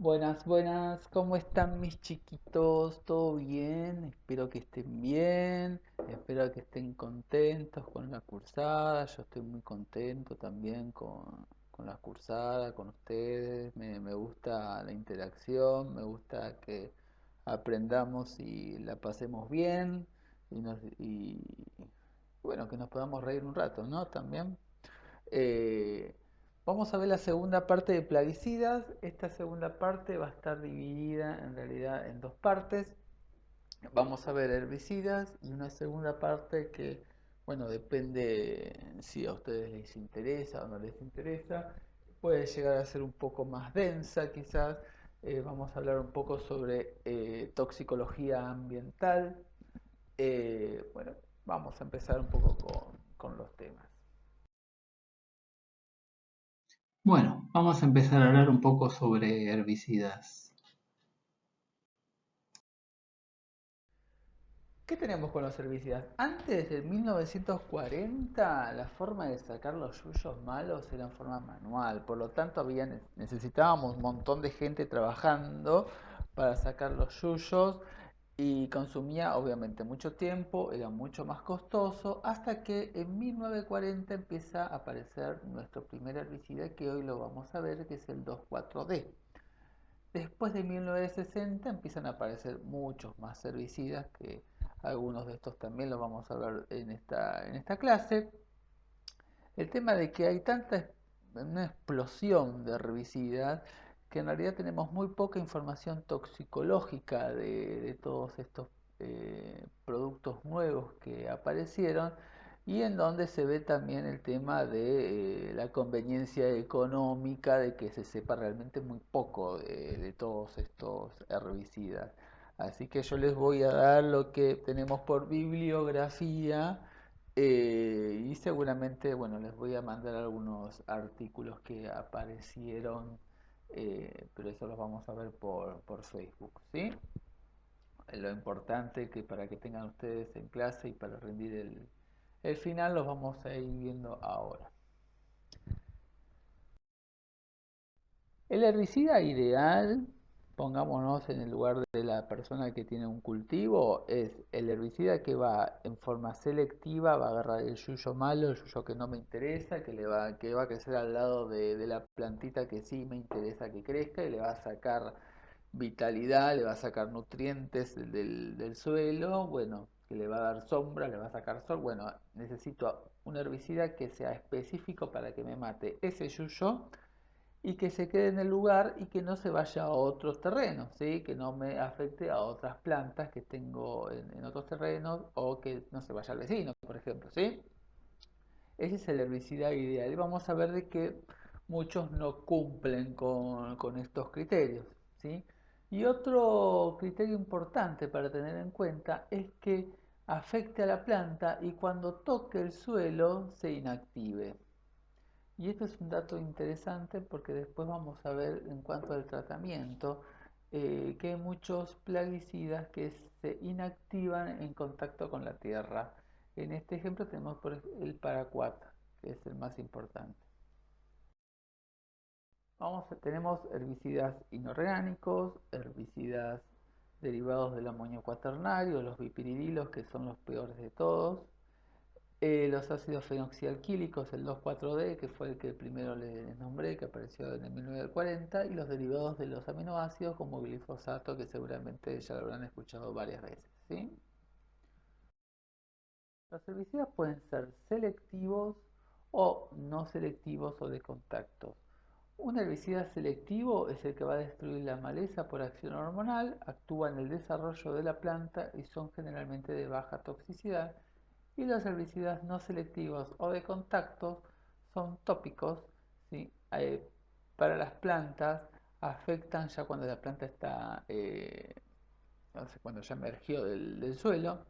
Buenas, buenas, ¿cómo están mis chiquitos? ¿Todo bien? Espero que estén bien, espero que estén contentos con la cursada. Yo estoy muy contento también con la cursada, con ustedes. Me gusta la interacción, me gusta que aprendamos y la pasemos bien y bueno, que nos podamos reír un rato, ¿no? También. Eh, Vamos a ver la segunda parte de plaguicidas. Esta segunda parte va a estar dividida en realidad en dos partes. Vamos a ver herbicidas y una segunda parte que, bueno, depende si a ustedes les interesa o no les interesa. Puede llegar a ser un poco más densa quizás. Vamos a hablar un poco sobre toxicología ambiental. Bueno, vamos a empezar un poco con los temas. Bueno, vamos a empezar a hablar un poco sobre herbicidas. ¿Qué tenemos con los herbicidas? Antes del 1940, la forma de sacar los yuyos malos era en forma manual, por lo tanto necesitábamos un montón de gente trabajando para sacar los yuyos y consumía obviamente mucho tiempo, era mucho más costoso, hasta que en 1940 empieza a aparecer nuestro primer herbicida que hoy lo vamos a ver, que es el 2,4-D. Después de 1960 empiezan a aparecer muchos más herbicidas, que algunos de estos también los vamos a ver en esta clase. El tema de que hay una explosión de herbicidas que en realidad tenemos muy poca información toxicológica de todos estos productos nuevos que aparecieron y en donde se ve también el tema de la conveniencia económica de que se sepa realmente muy poco de todos estos herbicidas. Así que yo les voy a dar lo que tenemos por bibliografía y seguramente, bueno, les voy a mandar algunos artículos que aparecieron, pero eso los vamos a ver por Facebook, ¿sí? Lo importante que para que tengan ustedes en clase y para rendir el final los vamos a ir viendo ahora. El herbicida ideal, pongámonos en el lugar de la persona que tiene un cultivo, es el herbicida que va en forma selectiva, va a agarrar el yuyo malo, el yuyo que no me interesa, que va a crecer al lado de la plantita que sí me interesa que crezca y le va a sacar vitalidad, le va a sacar nutrientes del suelo, bueno, que le va a dar sombra, le va a sacar sol. Bueno, necesito un herbicida que sea específico para que me mate ese yuyo y que se quede en el lugar y que no se vaya a otros terrenos, ¿sí? Que no me afecte a otras plantas que tengo en otros terrenos o que no se vaya al vecino, por ejemplo, ¿sí? Ese es el herbicida ideal y vamos a ver de que muchos no cumplen con estos criterios, ¿sí? Y otro criterio importante para tener en cuenta es que afecte a la planta y cuando toque el suelo se inactive. Y esto es un dato interesante porque después vamos a ver en cuanto al tratamiento que hay muchos plaguicidas que se inactivan en contacto con la tierra. En este ejemplo tenemos el paraquat, que es el más importante. Tenemos herbicidas inorgánicos, herbicidas derivados del amonio cuaternario, los bipiridilos, que son los peores de todos, los ácidos fenoxialquílicos, el 2,4-D, que fue el que primero les nombré, que apareció en el 1940, y los derivados de los aminoácidos como glifosato, que seguramente ya lo habrán escuchado varias veces, ¿sí? Los herbicidas pueden ser selectivos o no selectivos o de contacto. Un herbicida selectivo es el que va a destruir la maleza por acción hormonal, actúa en el desarrollo de la planta y son generalmente de baja toxicidad. Y los herbicidas no selectivos o de contacto son tópicos, ¿sí? Para las plantas, afectan ya cuando la planta está, no sé, cuando ya emergió del suelo.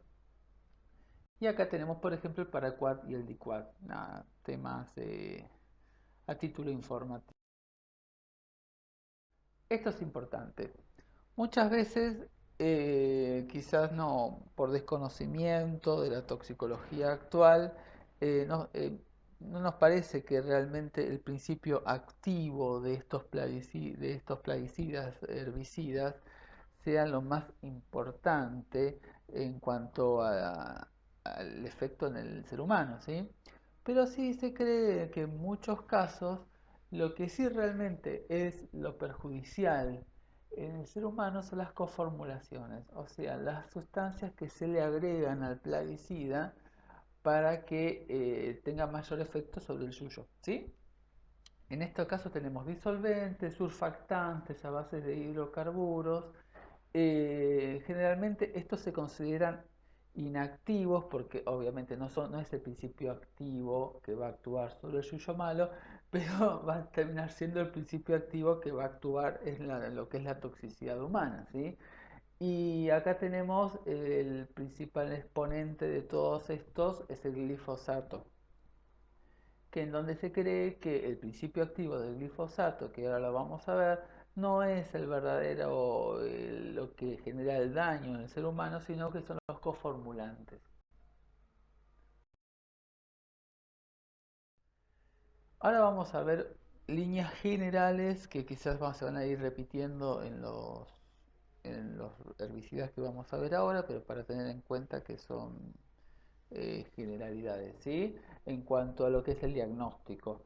Y acá tenemos, por ejemplo, el paraquat y el diquat, temas a título informativo. Esto es importante. Muchas veces, quizás no por desconocimiento de la toxicología actual, no, no nos parece que realmente el principio activo de de estos plaguicidas, herbicidas, sea lo más importante en cuanto al efecto en el ser humano, ¿sí? Pero sí se cree que en muchos casos lo que sí realmente es lo perjudicial en el ser humano son las coformulaciones, o sea, las sustancias que se le agregan al plaguicida para que tenga mayor efecto sobre el suyo, ¿sí? En este caso tenemos disolventes, surfactantes a base de hidrocarburos. Generalmente estos se consideran inactivos porque obviamente no es el principio activo que va a actuar sobre el suyo malo, pero va a terminar siendo el principio activo que va a actuar en lo que es la toxicidad humana, ¿sí? Y acá tenemos el principal exponente de todos estos es el glifosato, que en donde se cree que el principio activo del glifosato, que ahora lo vamos a ver, no es el verdadero, lo que genera el daño en el ser humano, sino que son los coformulantes. Ahora vamos a ver líneas generales que quizás se van a ir repitiendo en los herbicidas que vamos a ver ahora, pero para tener en cuenta que son generalidades, ¿sí? En cuanto a lo que es el diagnóstico.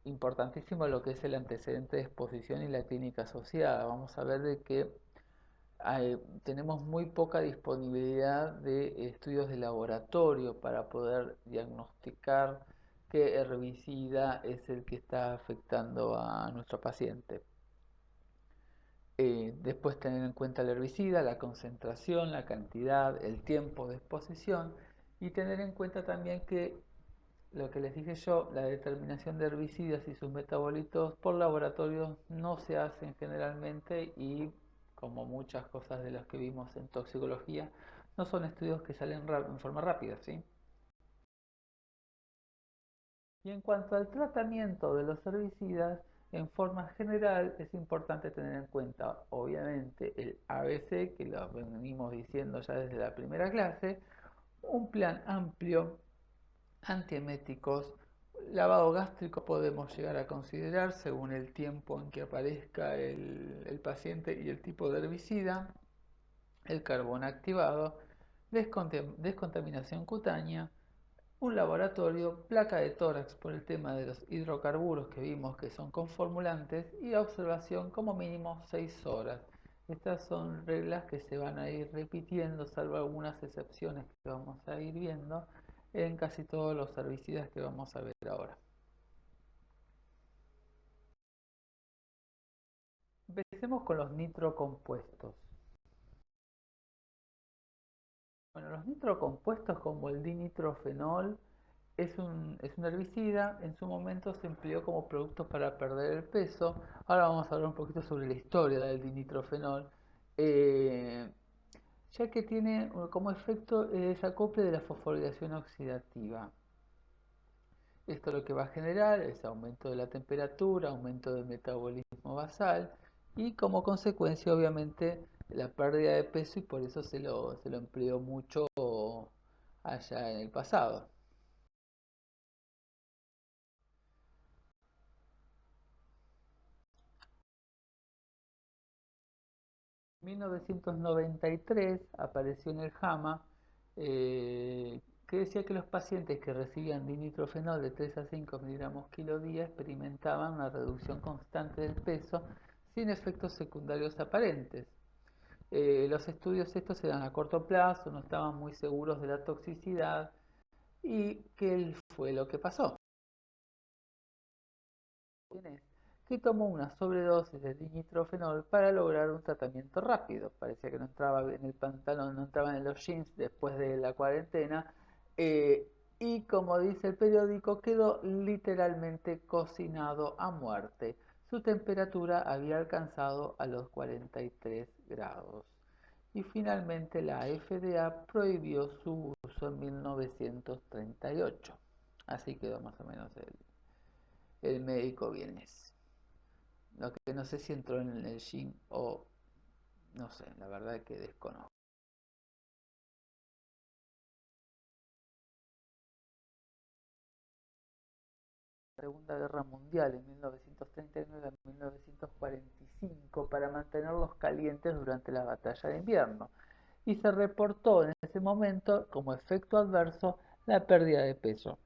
Importantísimo lo que es el antecedente de exposición y la clínica asociada. Vamos a ver de que tenemos muy poca disponibilidad de estudios de laboratorio para poder diagnosticar qué herbicida es el que está afectando a nuestro paciente. Después tener en cuenta el herbicida, la concentración, la cantidad, el tiempo de exposición y tener en cuenta también que lo que les dije yo, la determinación de herbicidas y sus metabolitos por laboratorio no se hacen generalmente y como muchas cosas de las que vimos en toxicología, no son estudios que salen en forma rápida, ¿sí? Y en cuanto al tratamiento de los herbicidas, en forma general es importante tener en cuenta, obviamente, el ABC, que lo venimos diciendo ya desde la primera clase, un plan amplio, antieméticos, lavado gástrico podemos llegar a considerar según el tiempo en que aparezca el paciente y el tipo de herbicida, el carbón activado, descontaminación cutánea, un laboratorio, placa de tórax por el tema de los hidrocarburos que vimos que son conformulantes y observación como mínimo 6 horas. Estas son reglas que se van a ir repitiendo, salvo algunas excepciones que vamos a ir viendo en casi todos los herbicidas que vamos a ver ahora. Empecemos con los nitrocompuestos. Bueno, los nitrocompuestos como el dinitrofenol es un herbicida, en su momento se empleó como producto para perder el peso. Ahora vamos a hablar un poquito sobre la historia del dinitrofenol, eh, ya que tiene como efecto el desacople de la fosforilación oxidativa. Esto lo que va a generar es aumento de la temperatura, aumento del metabolismo basal y como consecuencia obviamente la pérdida de peso y por eso se lo empleó mucho allá en el pasado. 1993 apareció en el JAMA que decía que los pacientes que recibían dinitrofenol de 3 a 5 miligramos kilo día experimentaban una reducción constante del peso sin efectos secundarios aparentes. Los estudios estos eran a corto plazo, no estaban muy seguros de la toxicidad y ¿qué fue lo que pasó? Que tomó una sobredosis de dinitrofenol para lograr un tratamiento rápido. Parecía que no entraba en el pantalón, no entraba en los jeans después de la cuarentena. Y como dice el periódico, quedó literalmente cocinado a muerte. Su temperatura había alcanzado a los 43 grados. Y finalmente la FDA prohibió su uso en 1938. Así quedó más o menos el médico vienes. Lo que no sé si entró en el gym o no sé, la verdad que desconozco. Segunda Guerra Mundial en 1939 a 1945 para mantenerlos calientes durante la batalla de invierno, y se reportó en ese momento como efecto adverso la pérdida de peso.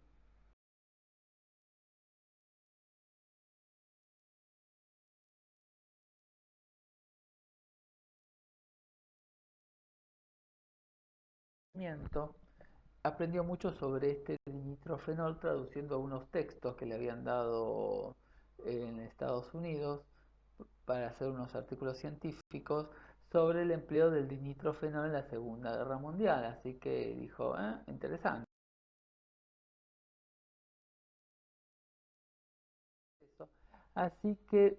Aprendió mucho sobre este nitrofenol traduciendo unos textos que le habían dado en Estados Unidos para hacer unos artículos científicos sobre el empleo del dinitrofenol en la Segunda Guerra Mundial. Así que dijo, interesante. Así que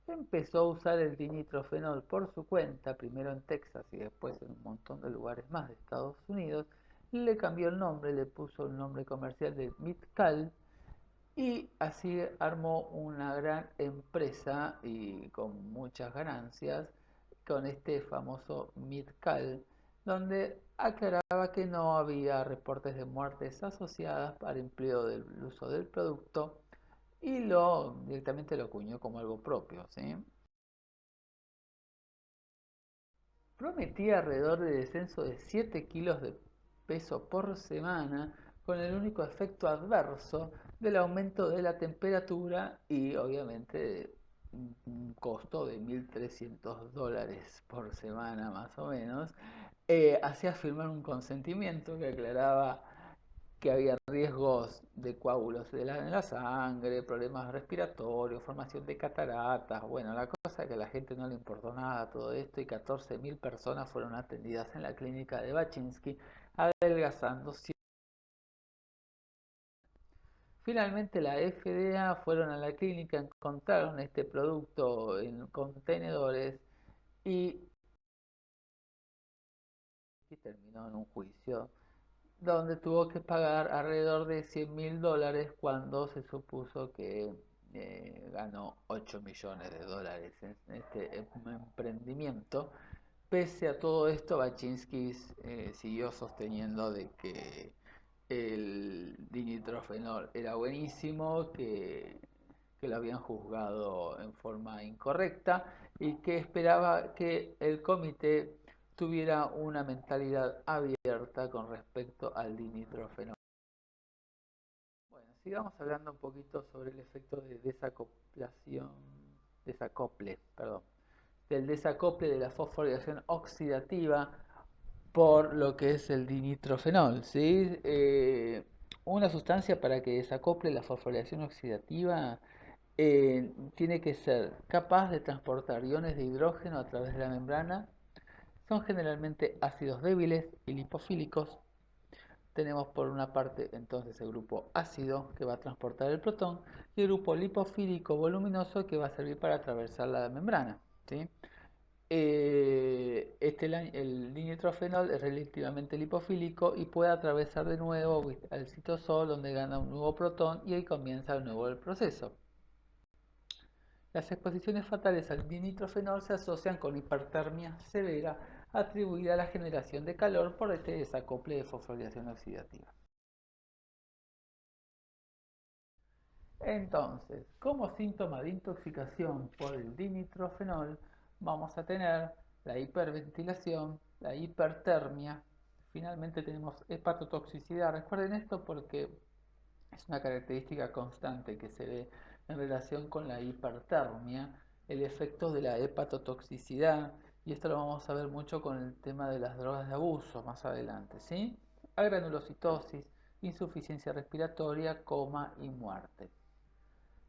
empezó a usar el dinitrofenol por su cuenta, primero en Texas y después en un montón de lugares más de Estados Unidos. Le cambió el nombre, le puso el nombre comercial de Mitcal, y así armó una gran empresa y con muchas ganancias con este famoso Mitcal, donde aclaraba que no había reportes de muertes asociadas al empleo del uso del producto, y directamente lo acuñó como algo propio, ¿sí? Prometía alrededor de descenso de 7 kilos de peso por semana, con el único efecto adverso del aumento de la temperatura y obviamente un costo de $1.300 por semana más o menos. Hacía firmar un consentimiento que aclaraba que había riesgos de coágulos en la sangre, problemas respiratorios, formación de cataratas. Bueno, la cosa es que a la gente no le importó nada todo esto, y 14.000 personas fueron atendidas en la clínica de Baczynski, adelgazando. Finalmente la FDA fueron a la clínica, encontraron este producto en contenedores y terminó en un juicio donde tuvo que pagar alrededor de $100.000 cuando se supuso que ganó $8 millones en este emprendimiento. Pese a todo esto, Baczynski siguió sosteniendo de que el dinitrofenol era buenísimo, que lo habían juzgado en forma incorrecta y que esperaba que el comité tuviera una mentalidad abierta con respecto al dinitrofenol. Bueno, sigamos hablando un poquito sobre el efecto de del desacople de la fosforilación oxidativa por lo que es el dinitrofenol, ¿sí? Una sustancia para que desacople la fosforilación oxidativa tiene que ser capaz de transportar iones de hidrógeno a través de la membrana. Son generalmente ácidos débiles y lipofílicos. Tenemos por una parte entonces el grupo ácido, que va a transportar el protón, y el grupo lipofílico voluminoso, que va a servir para atravesar la membrana, ¿sí? El dinitrofenol es relativamente lipofílico y puede atravesar de nuevo al citosol, donde gana un nuevo protón y ahí comienza de nuevo el proceso. Las exposiciones fatales al dinitrofenol se asocian con hipertermia severa atribuida a la generación de calor por este desacople de fosforilación oxidativa. Entonces, como síntoma de intoxicación por el dinitrofenol, vamos a tener la hiperventilación, la hipertermia, finalmente tenemos hepatotoxicidad. Recuerden esto porque es una característica constante que se ve en relación con la hipertermia, el efecto de la hepatotoxicidad, y esto lo vamos a ver mucho con el tema de las drogas de abuso más adelante, ¿sí? Agranulocitosis, insuficiencia respiratoria, coma y muerte.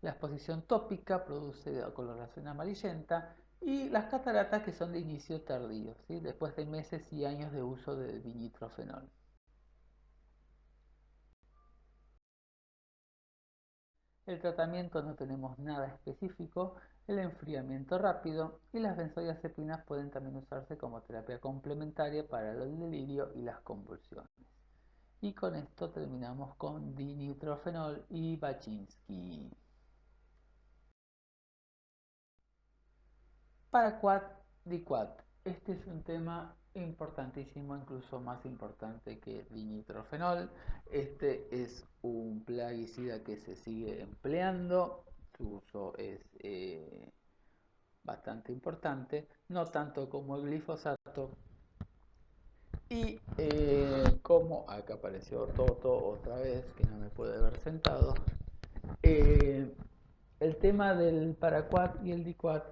La exposición tópica produce coloración amarillenta, y las cataratas, que son de inicio tardío, ¿sí? Después de meses y años de uso de dinitrofenol. El tratamiento no tenemos nada específico, el enfriamiento rápido, y las benzodiazepinas pueden también usarse como terapia complementaria para el delirio y las convulsiones. Y con esto terminamos con dinitrofenol y Baczynski. Paraquat diquat. Este es un tema Importantísimo, incluso más importante que dinitrofenol. Este es un plaguicida que se sigue empleando, su uso es bastante importante, no tanto como el glifosato. Y como acá apareció Toto otra vez, que no me puede ver sentado, eh, el tema del paraquat y el diquat,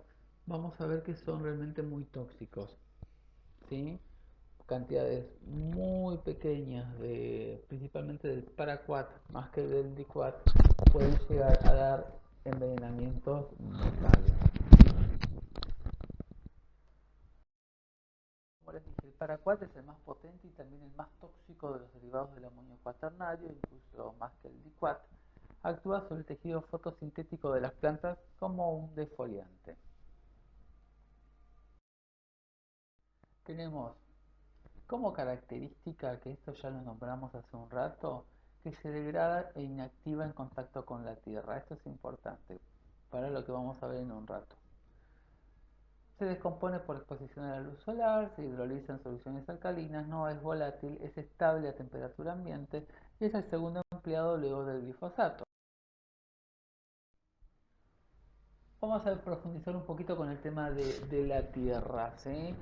vamos a ver que son realmente muy tóxicos, ¿sí? Cantidades muy pequeñas principalmente del paraquat más que del diquat pueden llegar a dar envenenamientos mortales. Como les dije, el paraquat es el más potente y también el más tóxico de los derivados del amonio cuaternario, incluso más que el diquat. Actúa sobre el tejido fotosintético de las plantas como un defoliante. Tenemos como característica, que esto ya lo nombramos hace un rato, que se degrada e inactiva en contacto con la tierra. Esto es importante para lo que vamos a ver en un rato. Se descompone por exposición a la luz solar, se hidroliza en soluciones alcalinas, no es volátil, es estable a temperatura ambiente y es el segundo empleado luego del glifosato. Vamos a profundizar un poquito con el tema de la tierra, ¿sí?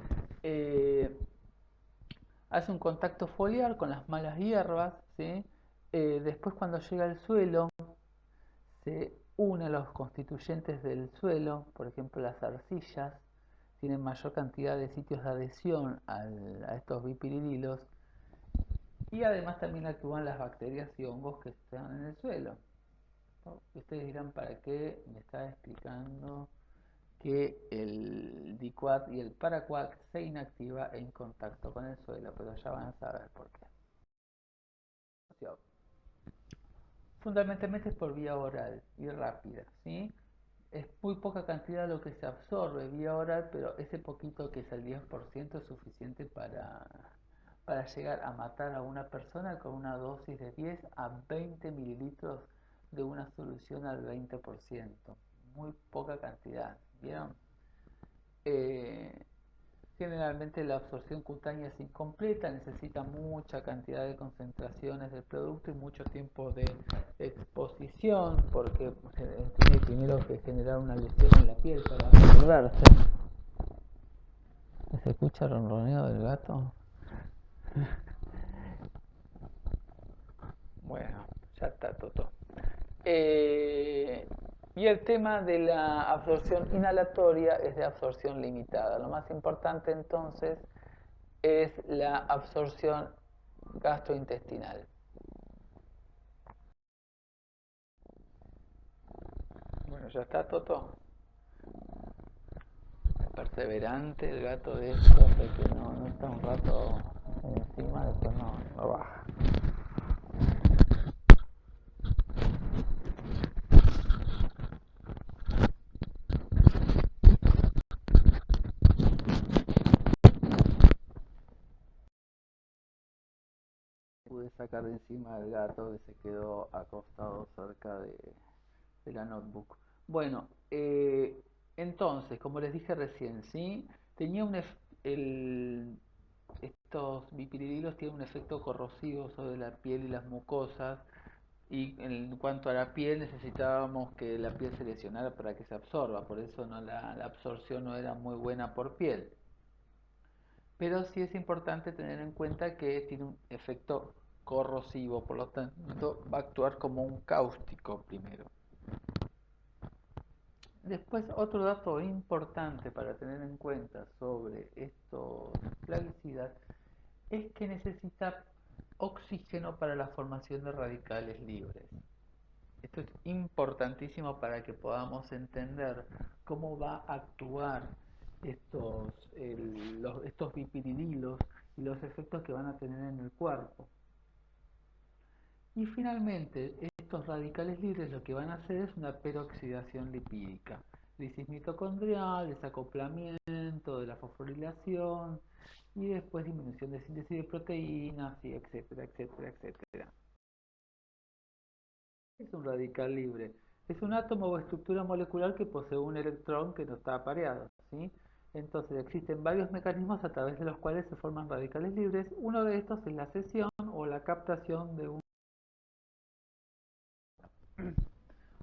Eh, Hace un contacto foliar con las malas hierbas, ¿sí? Después cuando llega al suelo se une a los constituyentes del suelo, por ejemplo las arcillas, tienen mayor cantidad de sitios de adhesión a estos bipiridilos y además también actúan las bacterias y hongos que están en el suelo. ¿No? Ustedes dirán, ¿para qué me está explicando que el diquat y el paraquat se inactiva en contacto con el suelo? Pero ya van a saber por qué. Fundamentalmente es por vía oral y rápida, ¿sí? Es muy poca cantidad lo que se absorbe vía oral, pero ese poquito que es el 10% es suficiente para llegar a matar a una persona con una dosis de 10 a 20 mililitros de una solución al 20%. Muy poca cantidad, ¿vieron? Eh, Generalmente la absorción cutánea es incompleta, necesita mucha cantidad de concentraciones del producto y mucho tiempo de exposición porque tiene primero que generar una lesión en la piel para absorberse. ¿Se escucha el ronroneo del gato? Bueno, ya está todo. Y el tema de la absorción inhalatoria es de absorción limitada. Lo más importante entonces es la absorción gastrointestinal. Bueno, ya está Toto. Perseverante el gato de esto, hasta que no está un rato encima, después no baja. Pude sacar de encima del gato que se quedó acostado cerca de la notebook. Bueno, entonces, como les dije recién, ¿sí? Tenía estos bipiridilos tienen un efecto corrosivo sobre la piel y las mucosas, y en cuanto a la piel necesitábamos que la piel se lesionara para que se absorba, por eso la absorción no era muy buena por piel. Pero sí es importante tener en cuenta que tiene un efecto corrosivo, por lo tanto va a actuar como un cáustico primero. Después, otro dato importante para tener en cuenta sobre estos plaguicidas es que necesita oxígeno para la formación de radicales libres. Esto es importantísimo para que podamos entender cómo va a actuar estos bipiridilos y los efectos que van a tener en el cuerpo. Y finalmente, estos radicales libres lo que van a hacer es una peroxidación lipídica, lisis mitocondrial, desacoplamiento de la fosforilación y después disminución de síntesis de proteínas, y etcétera, etcétera, etcétera. Es un radical libre. Es un átomo o estructura molecular que posee un electrón que no está apareado, ¿sí? Entonces existen varios mecanismos a través de los cuales se forman radicales libres. Uno de estos es la cesión o la captación de un...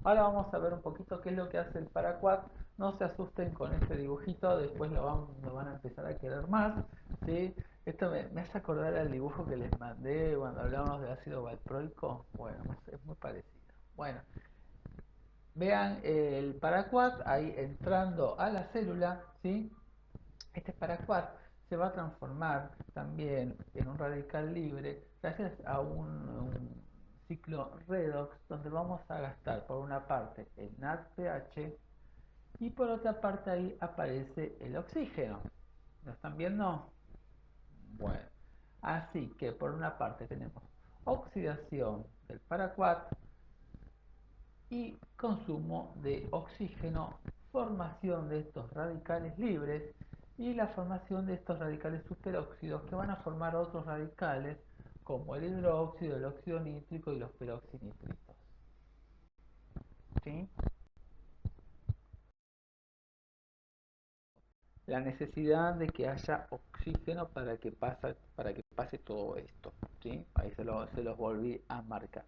Ahora vamos a ver un poquito qué es lo que hace el paraquat. No se asusten con este dibujito, después lo van a empezar a querer más, ¿sí? Esto me hace acordar al dibujo que les mandé cuando hablábamos de ácido valproico. Bueno, es muy parecido. Bueno, vean el paraquat ahí entrando a la célula, ¿sí? Este paraquat se va a transformar también en un radical libre gracias a un ciclo redox donde vamos a gastar por una parte el NADPH y por otra parte ahí aparece el oxígeno. ¿Lo están viendo? Bueno, así que por una parte tenemos oxidación del paraquat y consumo de oxígeno, formación de estos radicales libres y la formación de estos radicales superóxidos que van a formar otros radicales como el hidróxido, el óxido nítrico y los peroxinitritos. ¿Sí? La necesidad de que haya oxígeno para que pase todo esto. ¿Sí? Ahí se los volví a marcar.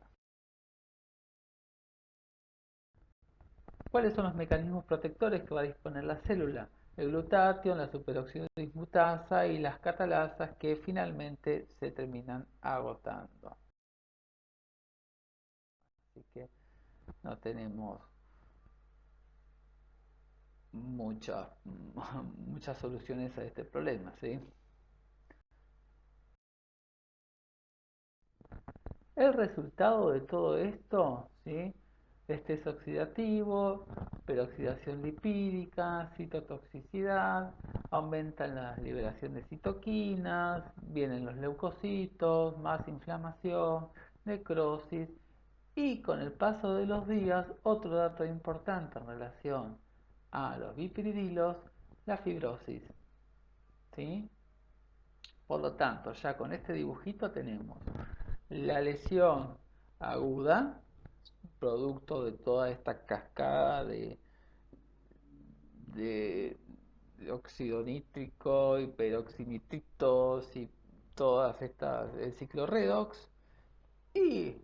¿Cuáles son los mecanismos protectores que va a disponer la célula? El glutatión, la superóxido dismutasa y las catalasas que finalmente se terminan agotando. Así que no tenemos muchas, muchas soluciones a este problema, ¿sí? El resultado de todo esto, ¿sí? Estrés oxidativo, peroxidación lipídica, citotoxicidad, aumentan la liberación de citoquinas, vienen los leucocitos, más inflamación, necrosis y con el paso de los días, otro dato importante en relación a los bipiridilos, la fibrosis, ¿sí? Por lo tanto, ya con este dibujito tenemos la lesión aguda, producto de toda esta cascada de, de óxido nítrico y peroxinitritos y todas estas, el ciclo redox. Y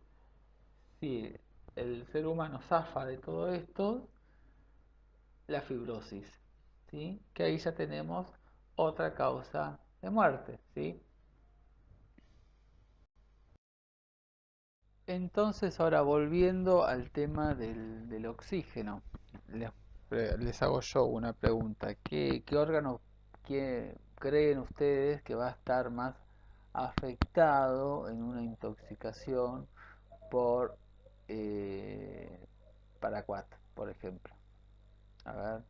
si el ser humano zafa de todo esto, la fibrosis, ¿sí? Que ahí ya tenemos otra causa de muerte, ¿sí? Entonces, ahora volviendo al tema del oxígeno, les, les hago yo una pregunta. ¿Qué órgano creen ustedes que va a estar más afectado en una intoxicación por paraquat, por ejemplo? A ver,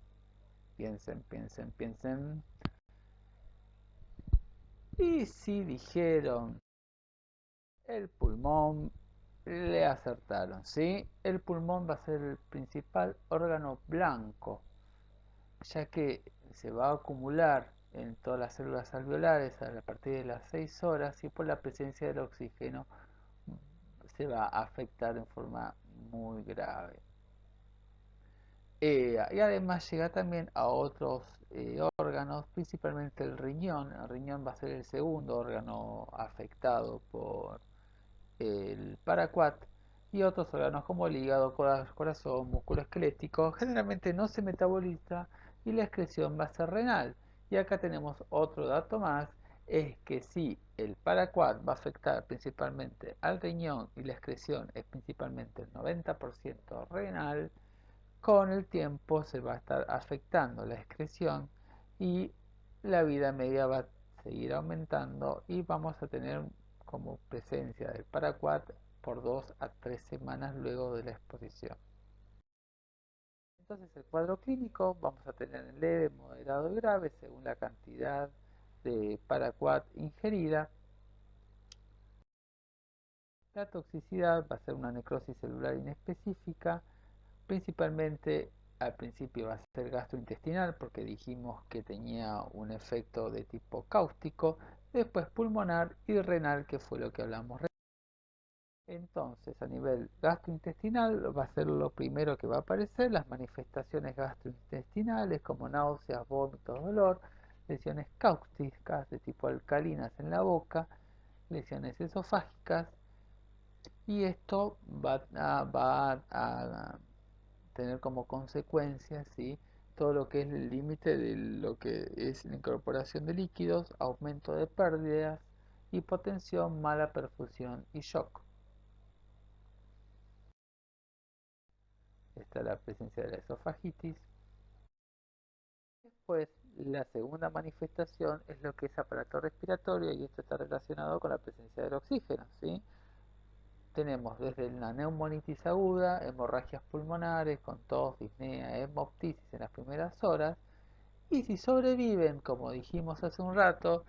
piensen. Y si dijeron el pulmón, le acertaron, ¿sí? El pulmón va a ser el principal órgano blanco, ya que se va a acumular en todas las células alveolares a partir de las 6 horas y por la presencia del oxígeno se va a afectar en forma muy grave. Y además llega también a otros órganos, principalmente el riñón. El riñón va a ser el segundo órgano afectado por el paraquat y otros órganos como el hígado, corazón, músculo esquelético, generalmente no se metaboliza y la excreción va a ser renal. Y acá tenemos otro dato más, es que si el paraquat va a afectar principalmente al riñón y la excreción es principalmente el 90% renal, con el tiempo se va a estar afectando la excreción y la vida media va a seguir aumentando y vamos a tener como presencia del paraquat por 2 a 3 semanas luego de la exposición. Entonces el cuadro clínico vamos a tener leve, moderado y grave según la cantidad de paraquat ingerida. La toxicidad va a ser una necrosis celular inespecífica. Principalmente al principio va a ser gastrointestinal porque dijimos que tenía un efecto de tipo cáustico, después pulmonar y renal que fue lo que hablamos. Entonces, a nivel gastrointestinal va a ser lo primero que va a aparecer, las manifestaciones gastrointestinales como náuseas, vómitos, dolor, lesiones cáusticas de tipo alcalinas en la boca, lesiones esofágicas, y esto va a tener como consecuencia, ¿sí?, todo lo que es el límite de lo que es la incorporación de líquidos, aumento de pérdidas, hipotensión, mala perfusión y shock. Está la presencia de la esofagitis. Después, la segunda manifestación es lo que es aparato respiratorio, y esto está relacionado con la presencia del oxígeno, ¿sí? Tenemos desde la neumonitis aguda, hemorragias pulmonares con tos, disnea, hemoptisis en las primeras horas, y si sobreviven, como dijimos hace un rato,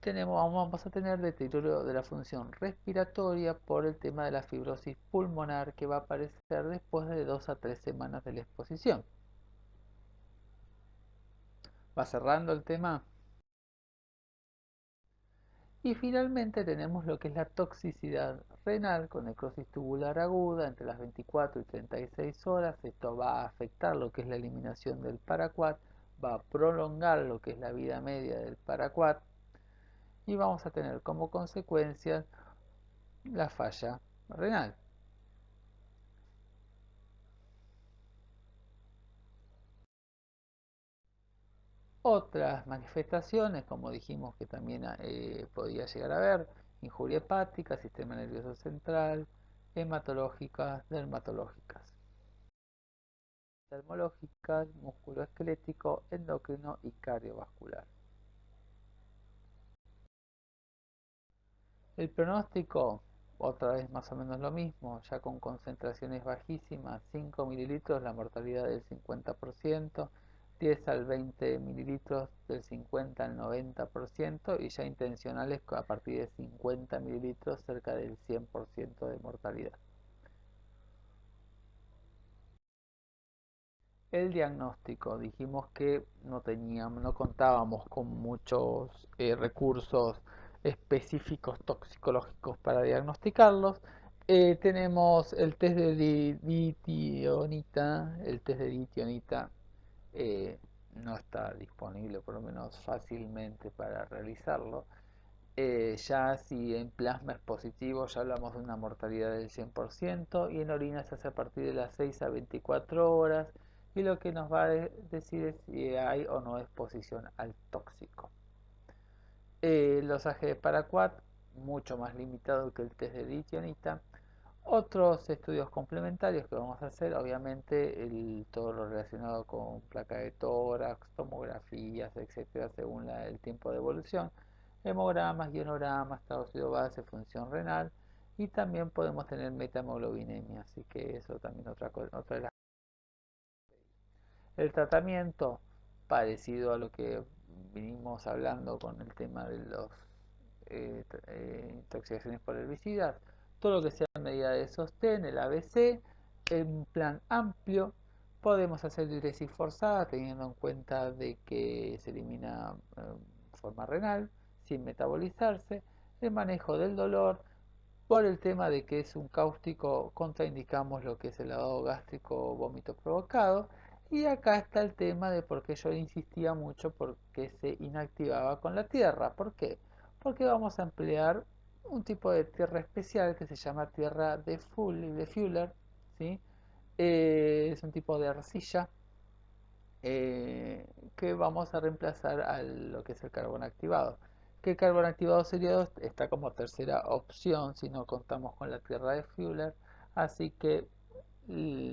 vamos a tener deterioro de la función respiratoria por el tema de la fibrosis pulmonar que va a aparecer después de 2 a 3 semanas de la exposición. Va cerrando el tema. Y finalmente tenemos lo que es la toxicidad renal con necrosis tubular aguda entre las 24 y 36 horas. Esto va a afectar lo que es la eliminación del paraquat, va a prolongar lo que es la vida media del paraquat, y vamos a tener como consecuencia la falla renal. Otras manifestaciones, como dijimos que también podía llegar a haber, injuria hepática, sistema nervioso central, hematológicas, dermatológicas, oftalmológicas, musculoesquelético, endocrino y cardiovascular. El pronóstico, otra vez más o menos lo mismo, ya con concentraciones bajísimas, 5 mililitros, la mortalidad del 50%, 10 al 20 mililitros del 50 al 90%, y ya intencionales a partir de 50 mililitros cerca del 100% de mortalidad. El diagnóstico, dijimos que no contábamos con muchos recursos específicos toxicológicos para diagnosticarlos. Tenemos el test de ditionita. El test de ditionita eh, no está disponible, por lo menos fácilmente, para realizarlo. Ya si en plasma es positivo, ya hablamos de una mortalidad del 100%, y en orina se hace a partir de las 6 a 24 horas, y lo que nos va a decir es si hay o no exposición al tóxico. Los AG de Paraquat, mucho más limitado que el test de ditionita. Otros estudios complementarios que vamos a hacer, obviamente, todo lo relacionado con placa de tórax, tomografías, etcétera, según el tiempo de evolución, hemogramas, ionogramas, estado ácido base, función renal, y también podemos tener metamoglobinemia, así que eso también otra de las. El tratamiento, parecido a lo que vinimos hablando con el tema de los intoxicaciones por herbicidas, todo lo que sea medida de sostén, el ABC, en plan amplio. Podemos hacer diuresis forzada teniendo en cuenta de que se elimina forma renal sin metabolizarse, el manejo del dolor. Por el tema de que es un cáustico, contraindicamos lo que es el lavado gástrico, vómito provocado. Y acá está el tema de por qué yo insistía mucho porque se inactivaba con la tierra. ¿Por qué? Porque vamos a emplear un tipo de tierra especial que se llama tierra de Fuller, ¿sí? Es un tipo de arcilla eh, que vamos a reemplazar a lo que es el carbón activado. Que el carbón activado sería, está como tercera opción si no contamos con la tierra de Fuller. Así que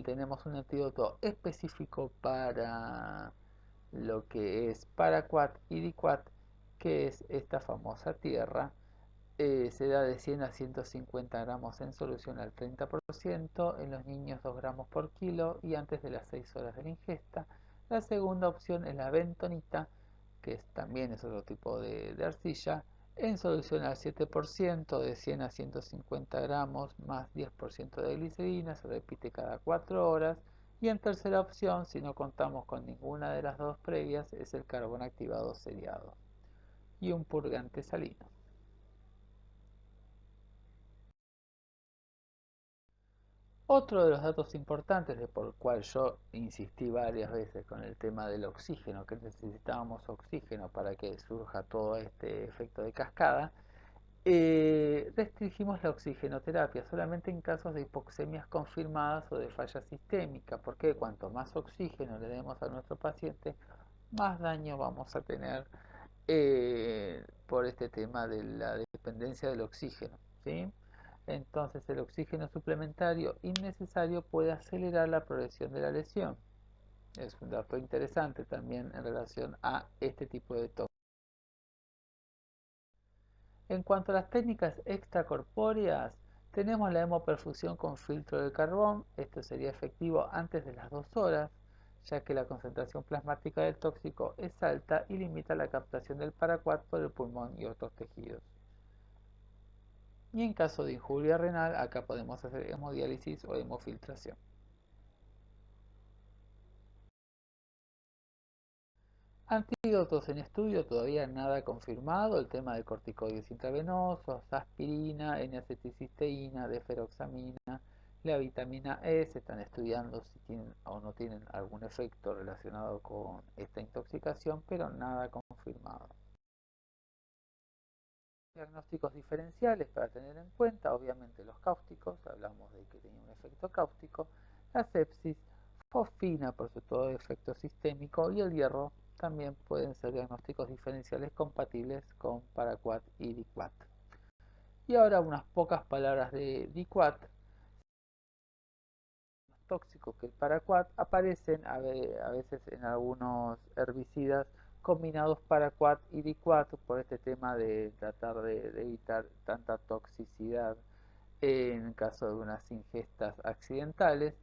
tenemos un antídoto específico para lo que es paraquat y diquat, que es esta famosa tierra. Se da de 100 a 150 gramos en solución al 30%, en los niños 2 gramos por kilo y antes de las 6 horas de la ingesta. La segunda opción es la bentonita, que también es otro tipo de arcilla, en solución al 7%, de 100 a 150 gramos más 10% de glicerina, se repite cada 4 horas. Y en tercera opción, si no contamos con ninguna de las dos previas, es el carbón activado seriado y un purgante salino. Otro de los datos importantes, de por el cual yo insistí varias veces con el tema del oxígeno, que necesitábamos oxígeno para que surja todo este efecto de cascada, restringimos la oxigenoterapia solamente en casos de hipoxemias confirmadas o de falla sistémica, porque cuanto más oxígeno le demos a nuestro paciente, más daño vamos a tener por este tema de la dependencia del oxígeno, ¿sí? Entonces el oxígeno suplementario innecesario puede acelerar la progresión de la lesión. Es un dato interesante también en relación a este tipo de tóxicos. En cuanto a las técnicas extracorpóreas, tenemos la hemoperfusión con filtro de carbón. Esto sería efectivo antes de las 2 horas, ya que la concentración plasmática del tóxico es alta y limita la captación del paraquat por el pulmón y otros tejidos. Y en caso de injuria renal, acá podemos hacer hemodiálisis o hemofiltración. Antídotos en estudio, todavía nada confirmado. El tema de corticoides intravenosos, aspirina, N-acetilcisteína, deferoxamina, la vitamina E. Se están estudiando si tienen o no tienen algún efecto relacionado con esta intoxicación, pero nada confirmado. Diagnósticos diferenciales para tener en cuenta, obviamente los cáusticos, hablamos de que tenía un efecto cáustico, la sepsis, fosfina por su todo efecto sistémico y el hierro también pueden ser diagnósticos diferenciales compatibles con paraquat y diquat. Y ahora unas pocas palabras de diquat. Tóxicos que el paraquat aparecen a veces en algunos herbicidas combinados paraquat y diquat por este tema de tratar de evitar tanta toxicidad en caso de unas ingestas accidentales.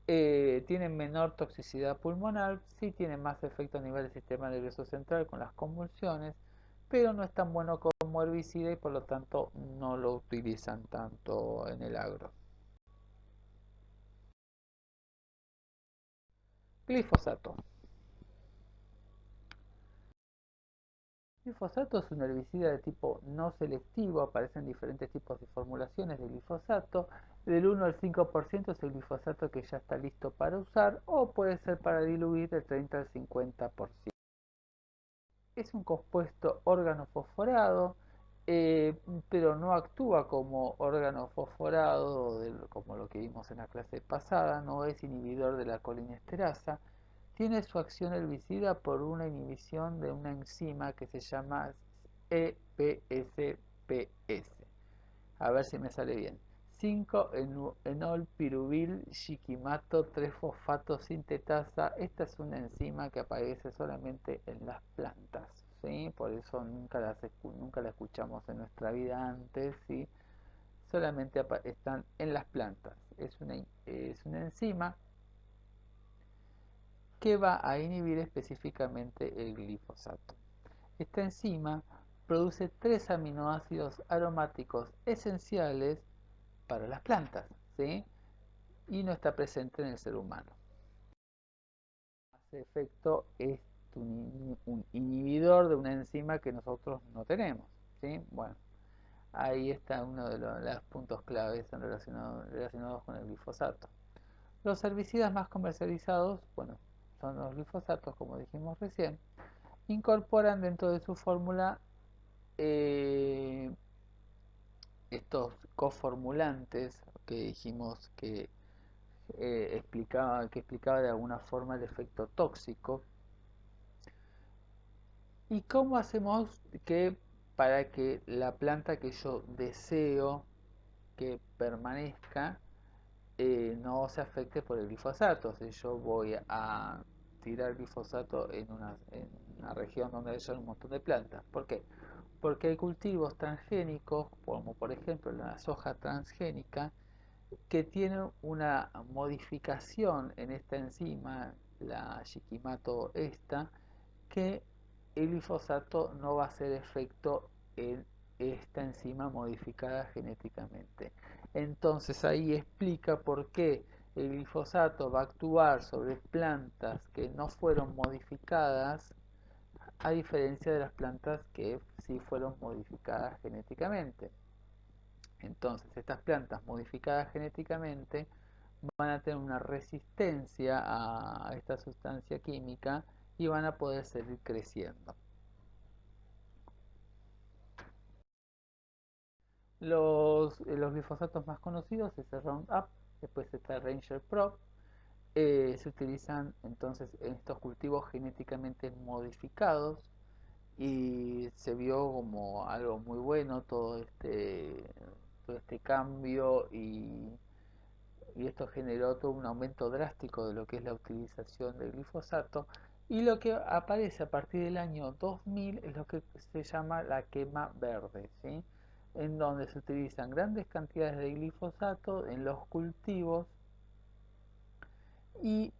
Tienen menor toxicidad pulmonar, sí tienen más efecto a nivel del sistema nervioso central con las convulsiones, pero no es tan bueno como herbicida y por lo tanto no lo utilizan tanto en el agro. Glifosato. El glifosato es un herbicida de tipo no selectivo, aparecen diferentes tipos de formulaciones de glifosato. Del 1 al 5% es el glifosato que ya está listo para usar o puede ser para diluir del 30 al 50%. Es un compuesto organofosforado, eh, pero no actúa como órgano fosforado, como lo que vimos en la clase pasada, no es inhibidor de la colinesterasa. Tiene su acción herbicida por una inhibición de una enzima que se llama EPSPS. A ver si me sale bien. 5-enol-piruvyl shikimato 3-fosfato sintetasa. Esta es una enzima que aparece solamente en las plantas, ¿sí? Por eso nunca la escuchamos en nuestra vida antes, ¿sí? Solamente están en las plantas. Es una enzima que va a inhibir específicamente el glifosato. Esta enzima produce 3 aminoácidos aromáticos esenciales para las plantas, ¿sí? Y no está presente en el ser humano. Ese efecto es un inhibidor de una enzima que nosotros no tenemos, ¿sí? Bueno, ahí está uno de los puntos claves relacionados con el glifosato. Los herbicidas más comercializados, bueno, son los glifosatos, como dijimos recién, incorporan dentro de su fórmula eh, estos coformulantes que dijimos que explicaba de alguna forma el efecto tóxico. ¿Y cómo hacemos que para que la planta que yo deseo que permanezca no se afecte por el glifosato? Si yo voy a tirar glifosato en una región donde haya un montón de plantas. ¿Por qué? Porque hay cultivos transgénicos, como por ejemplo la soja transgénica, que tiene una modificación en esta enzima, la shikimato esta, que el glifosato no va a hacer efecto en esta enzima modificada genéticamente. Entonces ahí explica por qué el glifosato va a actuar sobre plantas que no fueron modificadas, a diferencia de las plantas que sí fueron modificadas genéticamente. Entonces, estas plantas modificadas genéticamente van a tener una resistencia a esta sustancia química y van a poder seguir creciendo. Los glifosatos más conocidos es el Roundup, después está el Ranger Pro. Se utilizan entonces en estos cultivos genéticamente modificados y se vio como algo muy bueno todo este cambio y esto generó todo un aumento drástico de lo que es la utilización del glifosato y lo que aparece a partir del año 2000 es lo que se llama la quema verde, ¿sí? En donde se utilizan grandes cantidades de glifosato en los cultivos y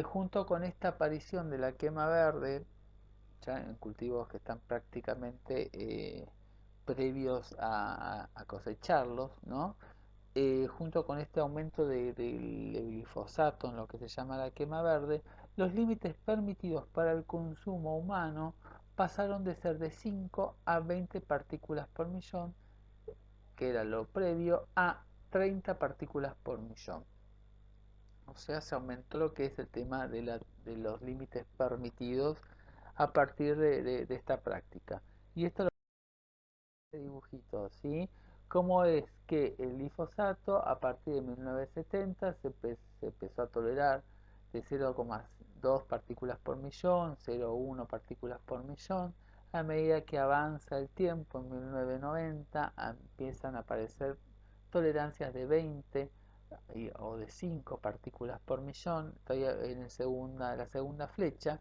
junto con esta aparición de la quema verde, ya en cultivos que están prácticamente previos a cosecharlos, ¿no? Junto con este aumento del glifosato en lo que se llama la quema verde, los límites permitidos para el consumo humano pasaron de ser de 5 a 20 partículas por millón, que era lo previo, a 30 partículas por millón. O sea, se aumentó lo que es el tema de los límites permitidos a partir de esta práctica. Y esto lo de dibujitos, ¿sí? Cómo es que el glifosato a partir de 1970 se empezó a tolerar de 0,2 partículas por millón, 0,1 partículas por millón. A medida que avanza el tiempo, en 1990 empiezan a aparecer tolerancias de 20 o de 5 partículas por millón, todavía en la segunda flecha.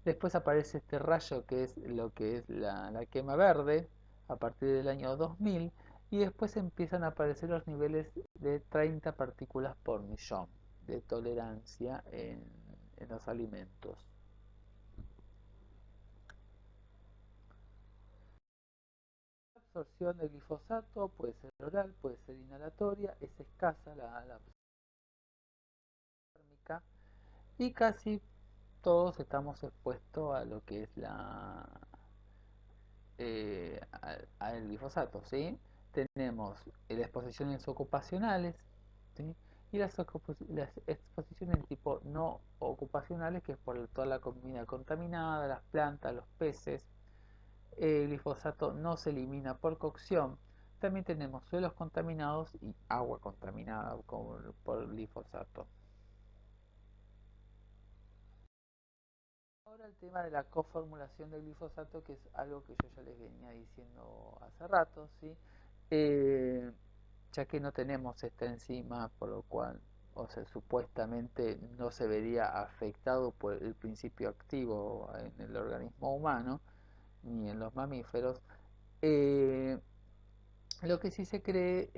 Después aparece este rayo que es lo que es la quema verde a partir del año 2000 y después empiezan a aparecer los niveles de 30 partículas por millón de tolerancia en los alimentos. La absorción de glifosato puede ser oral, puede ser inhalatoria, es escasa la absorción térmica y casi todos estamos expuestos a lo que es al glifosato, ¿sí? Tenemos las exposiciones ocupacionales, ¿sí? Y las exposiciones tipo no ocupacionales, que es por toda la comida contaminada, las plantas, los peces. El glifosato no se elimina por cocción. También tenemos suelos contaminados y agua contaminada por glifosato. Ahora el tema de la coformulación del glifosato, que es algo que yo ya les venía diciendo hace rato, ¿sí? Eh, ya que no tenemos esta enzima, por lo cual, o sea, supuestamente no se vería afectado por el principio activo en el organismo humano, ni en los mamíferos. eh, lo que sí se cree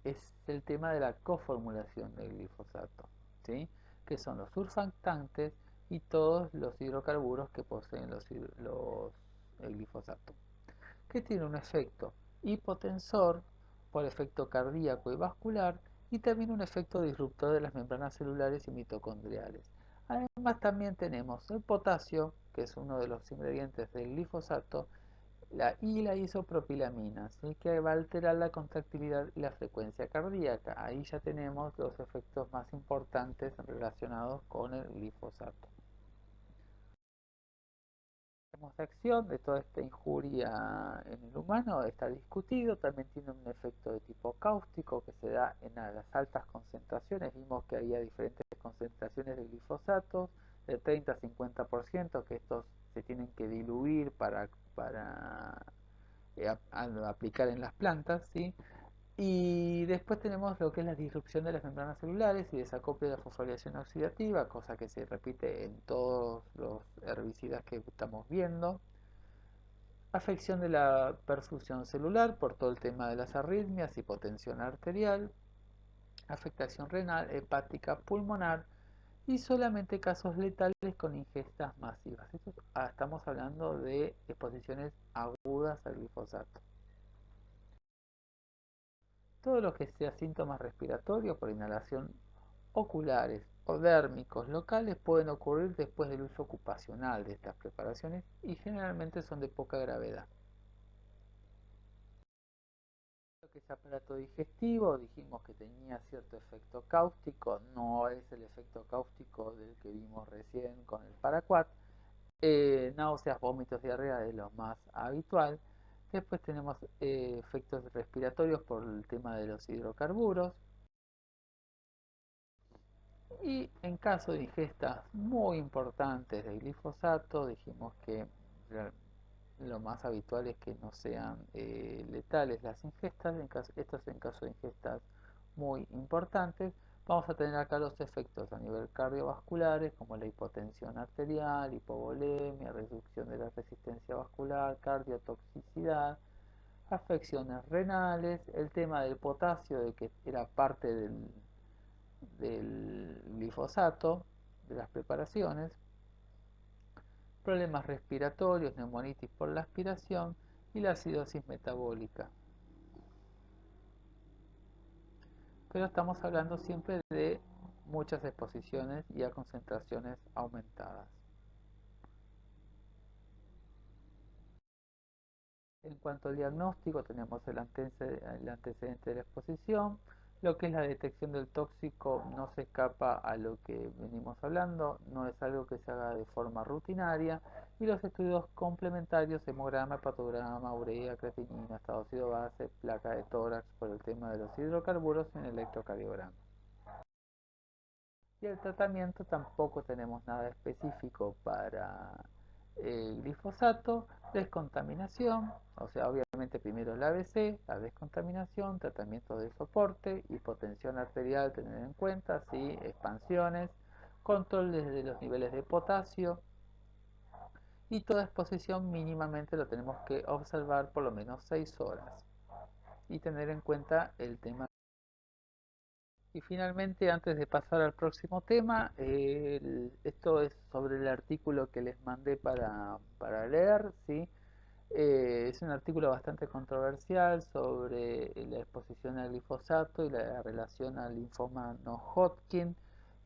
es el tema de la coformulación del glifosato, ¿sí? Que son los surfactantes y todos los hidrocarburos que poseen el glifosato, que tiene un efecto hipotensor por efecto cardíaco y vascular y también un efecto disruptor de las membranas celulares y mitocondriales. Además también tenemos el potasio, que es uno de los ingredientes del glifosato, y la isopropilamina, ¿sí? Que va a alterar la contractilidad y la frecuencia cardíaca. Ahí ya tenemos los efectos más importantes relacionados con el glifosato. De acción de toda esta injuria en el humano está discutido, también tiene un efecto de tipo cáustico que se da en las altas concentraciones. Vimos que había diferentes concentraciones de glifosatos, de 30 a 50%, que estos se tienen que diluir para aplicar en las plantas, ¿sí? Y después tenemos lo que es la disrupción de las membranas celulares y desacople de la fosforilación oxidativa, cosa que se repite en todos los herbicidas que estamos viendo. Afección de la perfusión celular por todo el tema de las arritmias, hipotensión arterial, afectación renal, hepática, pulmonar y solamente casos letales con ingestas masivas. Estamos hablando de exposiciones agudas al glifosato. Todo lo que sea síntomas respiratorios por inhalación oculares o dérmicos locales pueden ocurrir después del uso ocupacional de estas preparaciones y generalmente son de poca gravedad. Lo que es aparato digestivo, dijimos que tenía cierto efecto cáustico, no es el efecto cáustico del que vimos recién con el paraquat. Náuseas, vómitos, diarrea es lo más habitual. Después tenemos efectos respiratorios por el tema de los hidrocarburos. Y en caso de ingestas muy importantes de glifosato, dijimos que lo más habitual es que no sean letales las ingestas. Esto es en caso de ingestas muy importantes. Vamos a tener acá los efectos a nivel cardiovasculares, como la hipotensión arterial, hipovolemia, reducción de la resistencia vascular, cardiotoxicidad, afecciones renales, el tema del potasio, de que era parte del glifosato, de las preparaciones, problemas respiratorios, neumonitis por la aspiración y la acidosis metabólica. Pero estamos hablando siempre de muchas exposiciones y a concentraciones aumentadas. En cuanto al diagnóstico, tenemos el antecedente de la exposición. Lo que es la detección del tóxico no se escapa a lo que venimos hablando, no es algo que se haga de forma rutinaria. Y los estudios complementarios, hemograma, hepatograma, urea, creatinina, estado ácido base, placa de tórax por el tema de los hidrocarburos en el electrocardiograma. Y el tratamiento tampoco tenemos nada específico para el glifosato, descontaminación, o sea, obviamente primero el ABC, la descontaminación, tratamiento de soporte, hipotensión arterial, tener en cuenta, sí, expansiones, control de los niveles de potasio y toda exposición mínimamente lo tenemos que observar por lo menos 6 horas y tener en cuenta el tema. Y finalmente, antes de pasar al próximo tema, esto es sobre el artículo que les mandé para leer, ¿sí? Es un artículo bastante controversial sobre la exposición al glifosato y la relación al linfoma no Hodgkin.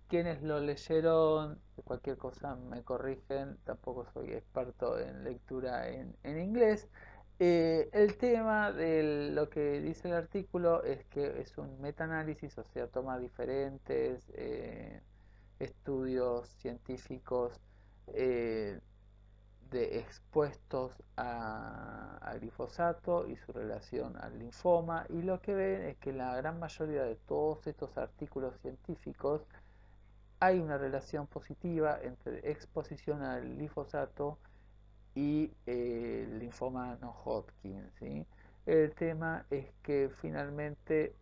Quienes lo leyeron, cualquier cosa me corrigen, tampoco soy experto en lectura en inglés. El tema de lo que dice el artículo es que es un metaanálisis, o sea, toma diferentes estudios científicos eh, de expuestos a glifosato y su relación al linfoma, y lo que ven es que la gran mayoría de todos estos artículos científicos hay una relación positiva entre exposición al glifosato y el linfoma no Hodgkin, ¿sí? El tema es que finalmente,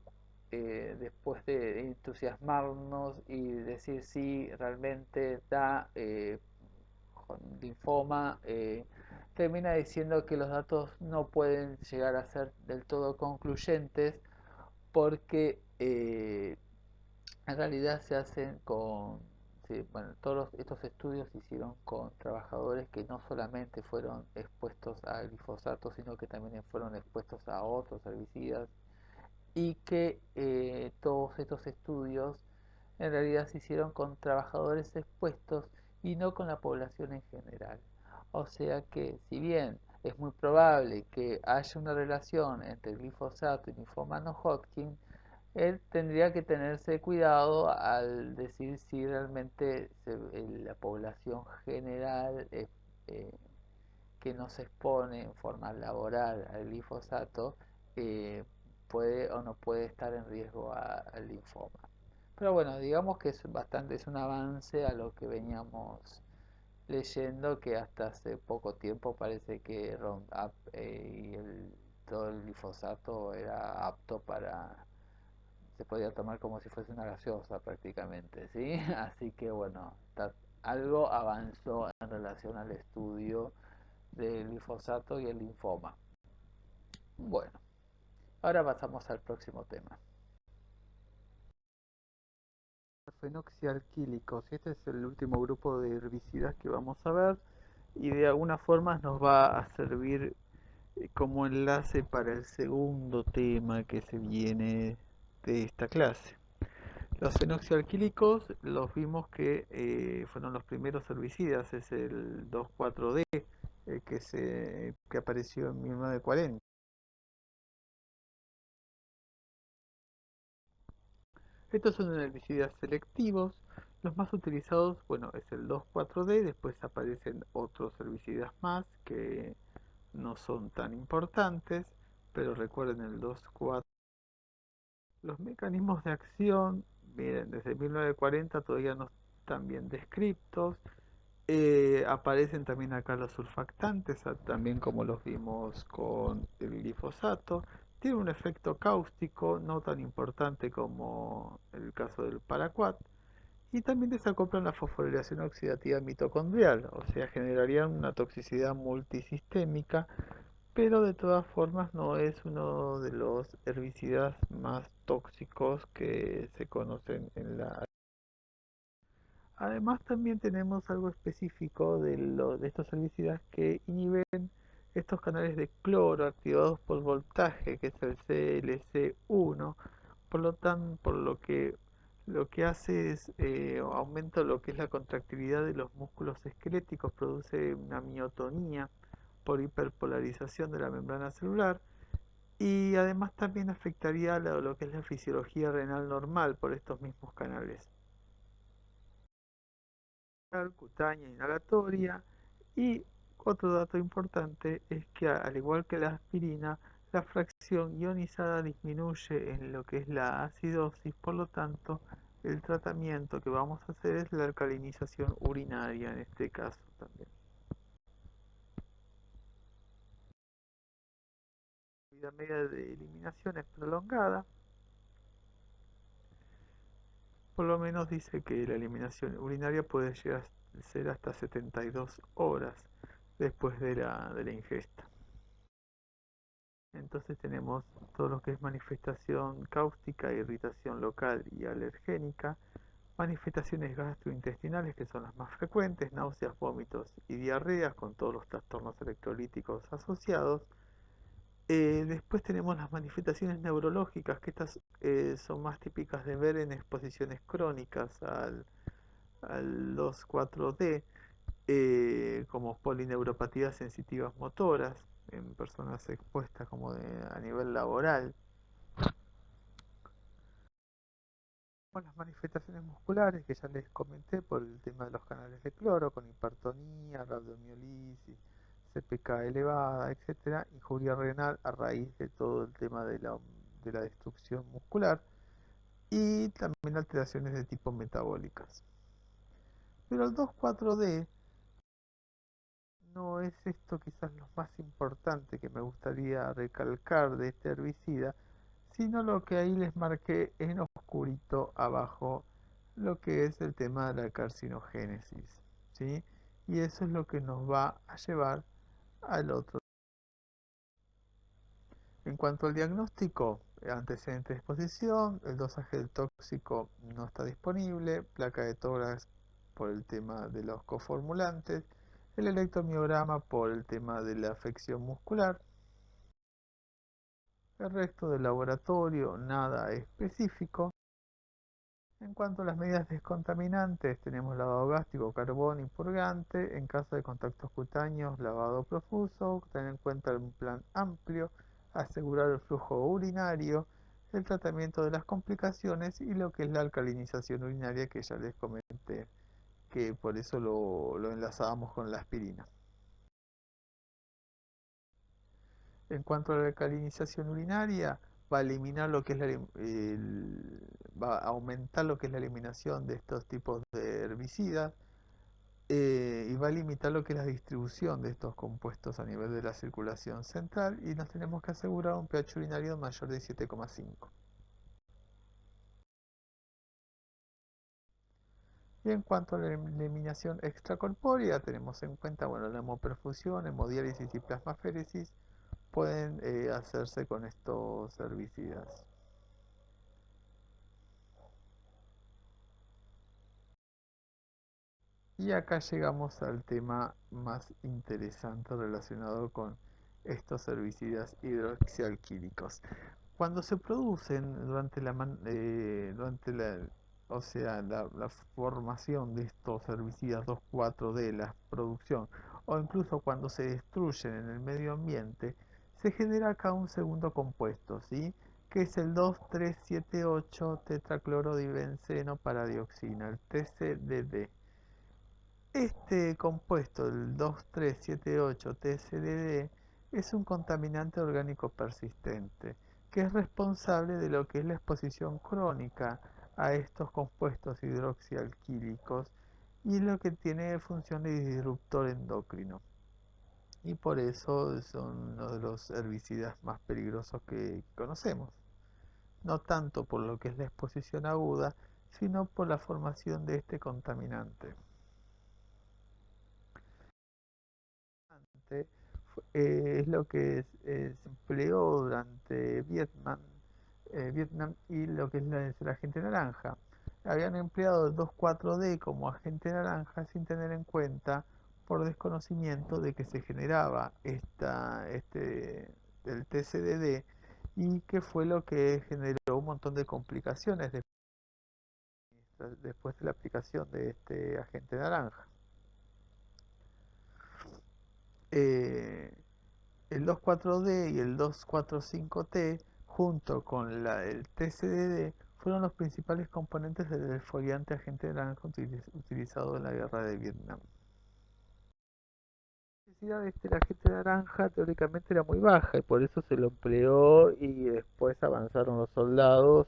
después de entusiasmarnos y decir si realmente da linfoma, termina diciendo que los datos no pueden llegar a ser del todo concluyentes porque en realidad se hacen con, sí, bueno, todos estos estudios se hicieron con trabajadores que no solamente fueron expuestos a glifosato, sino que también fueron expuestos a otros herbicidas, y que todos estos estudios en realidad se hicieron con trabajadores expuestos y no con la población en general. O sea que, si bien es muy probable que haya una relación entre el glifosato y linfoma no Hodgkin, él tendría que tenerse cuidado al decir si realmente la población general eh, que no se expone en forma laboral al glifosato eh, puede o no puede estar en riesgo al linfoma. Pero bueno, digamos que es bastante, es un avance a lo que veníamos leyendo, que hasta hace poco tiempo parece que Roundup y todo el glifosato era apto para, se podía tomar como si fuese una gaseosa prácticamente, ¿sí? Así que bueno, algo avanzó en relación al estudio del glifosato y el linfoma. Bueno, ahora pasamos al próximo tema. Fenoxialquílicos. Este es el último grupo de herbicidas que vamos a ver y de alguna forma nos va a servir como enlace para el segundo tema que se viene de esta clase. Los fenoxialquílicos los vimos que fueron los primeros herbicidas, es el 2,4-D, que apareció en 1940. Estos son herbicidas selectivos. Los más utilizados, bueno, es el 2,4-D. Después aparecen otros herbicidas más que no son tan importantes, pero recuerden el 2,4. Los mecanismos de acción, miren, desde 1940 todavía no están bien descritos. Aparecen también acá los surfactantes, también como los vimos con el glifosato. Tiene un efecto cáustico, no tan importante como el caso del paraquat. Y también desacoplan la fosforilación oxidativa mitocondrial, o sea, generarían una toxicidad multisistémica, pero de todas formas no es uno de los herbicidas más tóxicos que se conocen en la... Además también tenemos algo específico de estos herbicidas que inhiben estos canales de cloro activados por voltaje, que es el CLC1. Por lo que hace es aumenta lo que es la contractilidad de los músculos esqueléticos, produce una miotonía por hiperpolarización de la membrana celular, y además también afectaría lo que es la fisiología renal normal por estos mismos canales. Cutánea inhalatoria. Y otro dato importante es que al igual que la aspirina, la fracción ionizada disminuye en lo que es la acidosis. Por lo tanto, el tratamiento que vamos a hacer es la alcalinización urinaria en este caso también. La vida media de eliminación es prolongada. Por lo menos dice que la eliminación urinaria puede llegar a ser hasta 72 horas después de la ingesta. Entonces tenemos todo lo que es manifestación cáustica, irritación local y alergénica, manifestaciones gastrointestinales que son las más frecuentes, náuseas, vómitos y diarreas con todos los trastornos electrolíticos asociados. Después tenemos las manifestaciones neurológicas, que estas son más típicas de ver en exposiciones crónicas al 2,4-D, como polineuropatías sensitivas motoras en personas expuestas a nivel laboral. Con las manifestaciones musculares que ya les comenté por el tema de los canales de cloro, con hipertonía, rabdomiolisis, CPK elevada, etcétera, injuria renal a raíz de todo el tema de la destrucción muscular, y también alteraciones de tipo metabólicas. Pero el 2,4-D no es esto quizás lo más importante que me gustaría recalcar de este herbicida, sino lo que ahí les marqué en oscurito abajo, lo que es el tema de la carcinogénesis, ¿sí? Y eso es lo que nos va a llevar al otro. En cuanto al diagnóstico, antecedente de exposición, el dosaje del tóxico no está disponible, placa de tórax por el tema de los coformulantes, el electromiograma por el tema de la afección muscular, el resto del laboratorio nada específico. En cuanto a las medidas descontaminantes, tenemos lavado gástrico, carbón y purgante. En caso de contactos cutáneos, lavado profuso. Tener en cuenta un plan amplio, asegurar el flujo urinario, el tratamiento de las complicaciones y lo que es la alcalinización urinaria, que ya les comenté, que por eso lo enlazábamos con la aspirina. En cuanto a la alcalinización urinaria, va a eliminar lo que es va a aumentar lo que es la eliminación de estos tipos de herbicidas, y va a limitar lo que es la distribución de estos compuestos a nivel de la circulación central, y nos tenemos que asegurar un pH urinario mayor de 7,5. Y en cuanto a la eliminación extracorpórea, tenemos en cuenta, bueno, la hemoperfusión, hemodiálisis y plasmaféresis pueden hacerse con estos herbicidas. Y acá llegamos al tema más interesante relacionado con estos herbicidas hidroxialquílicos. Cuando se producen o sea, la formación de estos herbicidas 2,4-D, la producción, o incluso cuando se destruyen en el medio ambiente, se genera acá un segundo compuesto, ¿sí? que es el 2378 tetraclorodibenceno paradioxina, el TCDD. Este compuesto, el 2378 TCDD, es un contaminante orgánico persistente que es responsable de lo que es la exposición crónica a estos compuestos hidroxialquílicos y lo que tiene función de disruptor endocrino. Y por eso son uno de los herbicidas más peligrosos que conocemos. No tanto por lo que es la exposición aguda, sino por la formación de este contaminante. Es lo que se empleó durante Vietnam y lo que es el agente naranja. Habían empleado el 2,4-D como agente naranja sin tener en cuenta, por desconocimiento, de que se generaba el TCDD y que fue lo que generó un montón de complicaciones después de la aplicación de este agente naranja. Eh, El 2,4-D y el 2,4,5-T, junto con el TCDD, fueron los principales componentes del exfoliante agente naranja utilizado en la guerra de Vietnam. La necesidad de este agente naranja teóricamente era muy baja y por eso se lo empleó y después avanzaron los soldados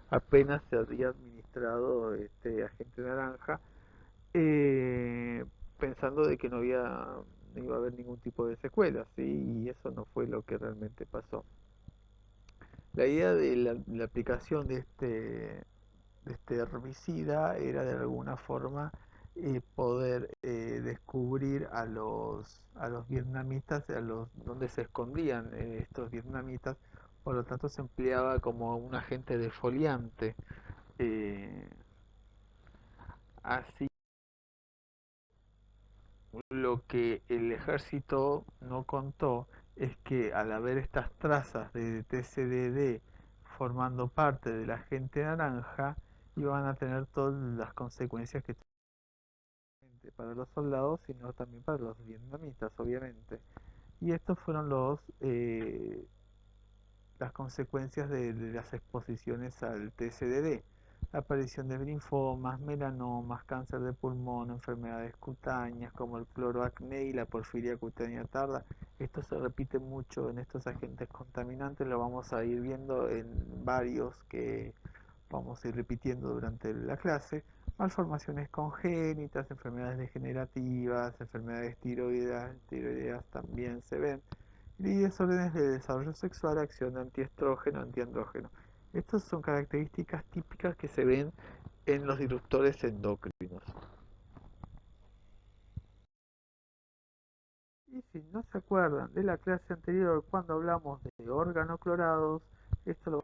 apenas se había administrado este agente naranja, eh, pensando de que no iba a haber ningún tipo de secuelas, ¿sí? Y eso no fue lo que realmente pasó. La idea de la aplicación de este herbicida era de alguna forma poder descubrir a los vietnamitas, donde se escondían estos vietnamitas. Por lo tanto se empleaba como un agente defoliante. eh, Así, lo que el ejército no contó es que al haber estas trazas de TCDD formando parte de la gente naranja, iban a tener todas las consecuencias que tuvieron para los soldados, sino también para los vietnamitas, obviamente. Y estos fueron las consecuencias de las exposiciones al TCDD. La aparición de linfomas, melanomas, cáncer de pulmón, enfermedades cutáneas como el cloroacné y la porfiria cutánea tarda. Esto se repite mucho en estos agentes contaminantes, lo vamos a ir viendo en varios que vamos a ir repitiendo durante la clase. Malformaciones congénitas, enfermedades degenerativas, enfermedades tiroideas también se ven, y desórdenes de desarrollo sexual, acción de antiestrógeno, antiandrógeno. Estas son características típicas que se ven en los disruptores endocrinos. Y si no se acuerdan de la clase anterior cuando hablamos de organoclorados, esto lo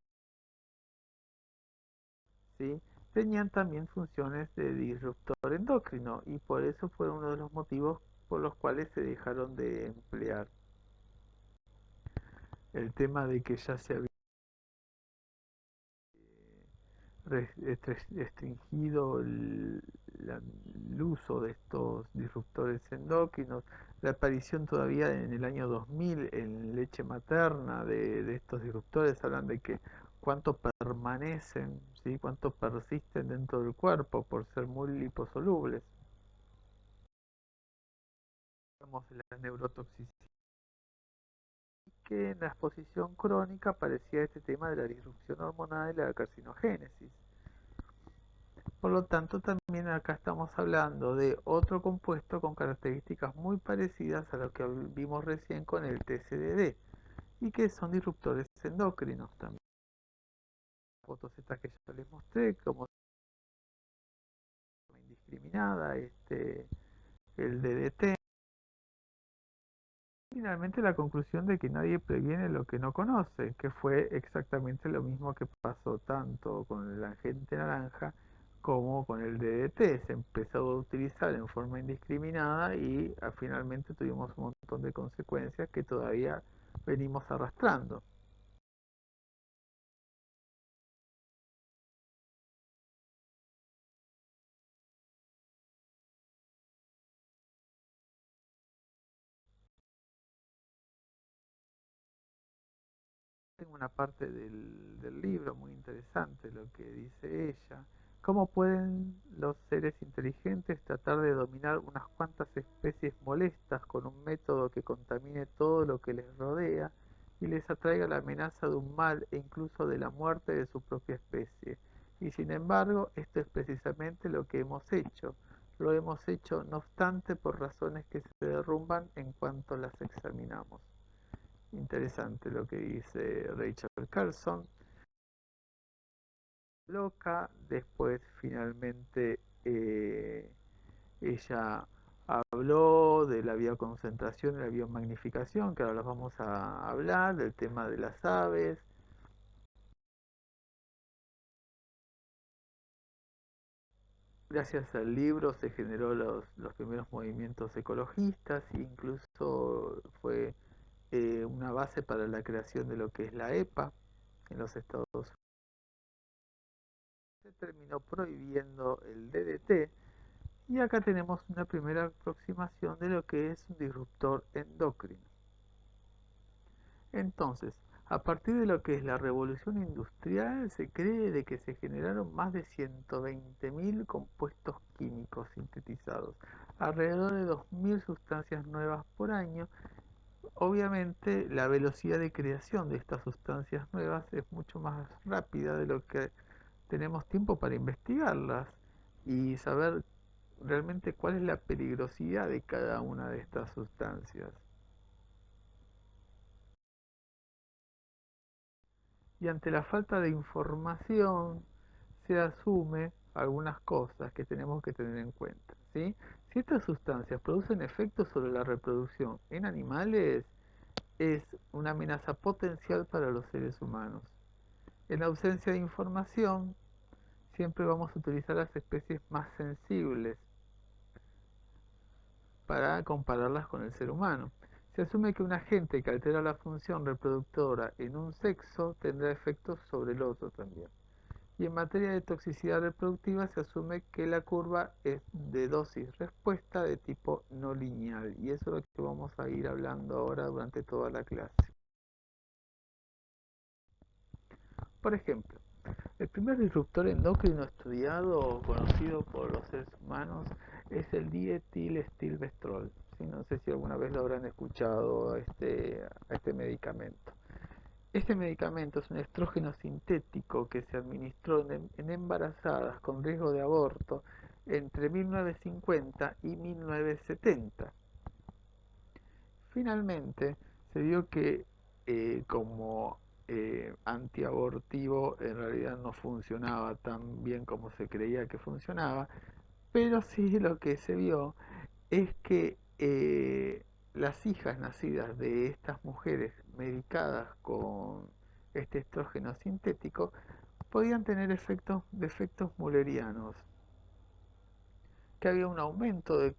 ¿sí? Tenían también funciones de disruptor endocrino y por eso fue uno de los motivos por los cuales se dejaron de emplear. El tema de que ya se había restringido el uso de estos disruptores endocrinos, la aparición todavía en el año 2000 en leche materna de estos disruptores, hablan de que cuánto permanecen, ¿sí? Cuánto persisten dentro del cuerpo por ser muy liposolubles. Hablamos de la neurotoxicidad, que en la exposición crónica aparecía este tema de la disrupción hormonal y la carcinogénesis. Por lo tanto, también acá estamos hablando de otro compuesto con características muy parecidas a lo que vimos recién con el TCDD y que son disruptores endocrinos también. Las fotos estas que ya les mostré, como indiscriminada, el DDT. Finalmente la conclusión de que nadie previene lo que no conoce, que fue exactamente lo mismo que pasó tanto con el agente naranja como con el DDT. Se empezó a utilizar en forma indiscriminada y finalmente tuvimos un montón de consecuencias que todavía venimos arrastrando. Tengo una parte del libro muy interesante lo que dice ella. ¿Cómo pueden los seres inteligentes tratar de dominar unas cuantas especies molestas con un método que contamine todo lo que les rodea y les atraiga la amenaza de un mal e incluso de la muerte de su propia especie? Y sin embargo, esto es precisamente lo que hemos hecho. Lo hemos hecho, no obstante, por razones que se derrumban en cuanto las examinamos. Interesante lo que dice Rachel Carson. Loca, después finalmente ella habló de la bioconcentración y la biomagnificación, que ahora los vamos a hablar, del tema de las aves. Gracias al libro se generó los primeros movimientos ecologistas, incluso fue una base para la creación de lo que es la EPA en los Estados Unidos. Se terminó prohibiendo el DDT y acá tenemos una primera aproximación de lo que es un disruptor endocrino. Entonces, a partir de lo que es la revolución industrial, se cree de que se generaron más de 120.000 compuestos químicos sintetizados, alrededor de 2.000 sustancias nuevas por año. Obviamente, la velocidad de creación de estas sustancias nuevas es mucho más rápida de lo que tenemos tiempo para investigarlas y saber realmente cuál es la peligrosidad de cada una de estas sustancias. Y ante la falta de información se asume algunas cosas que tenemos que tener en cuenta, ¿sí? Si estas sustancias producen efectos sobre la reproducción en animales, es una amenaza potencial para los seres humanos. En ausencia de información, siempre vamos a utilizar las especies más sensibles para compararlas con el ser humano. Se asume que un agente que altera la función reproductora en un sexo tendrá efectos sobre el otro también. Y en materia de toxicidad reproductiva se asume que la curva es de dosis-respuesta de tipo no lineal. Y eso es lo que vamos a ir hablando ahora durante toda la clase. Por ejemplo, el primer disruptor endocrino estudiado o conocido por los seres humanos es el dietilestilbestrol. ¿Sí? No sé si alguna vez lo habrán escuchado a este medicamento. Este medicamento es un estrógeno sintético que se administró en embarazadas con riesgo de aborto entre 1950 y 1970. Finalmente, se vio que como antiabortivo en realidad no funcionaba tan bien como se creía que funcionaba, pero sí lo que se vio es que las hijas nacidas de estas mujeres medicadas con este estrógeno sintético podían tener defectos mullerianos, que había un aumento de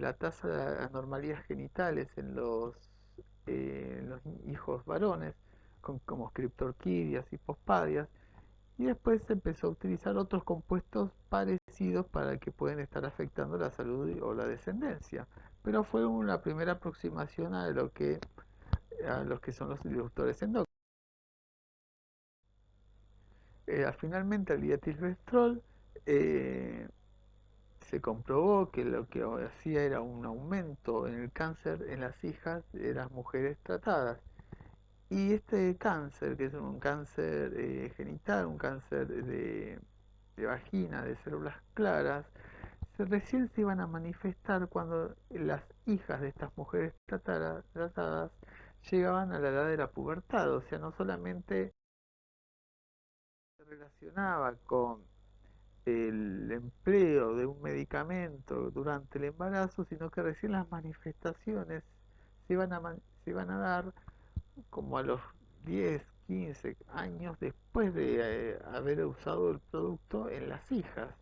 la tasa de anormalías genitales en los hijos varones, como criptorquidias y pospadias, y después se empezó a utilizar otros compuestos parecidos para que pueden estar afectando la salud o la descendencia. Pero fue una primera aproximación a los que son los disruptores endócrinos. Finalmente, el dietilvestrol eh, se comprobó que lo que hacía era un aumento en el cáncer en las hijas de las mujeres tratadas. Y este cáncer, que es un cáncer genital, un cáncer de vagina, de células claras, recién se iban a manifestar cuando las hijas de estas mujeres tratadas llegaban a la edad de la pubertad. O sea, no solamente se relacionaba con el empleo de un medicamento durante el embarazo, sino que recién las manifestaciones se iban a dar como a los 10, 15 años después de haber usado el producto en las hijas.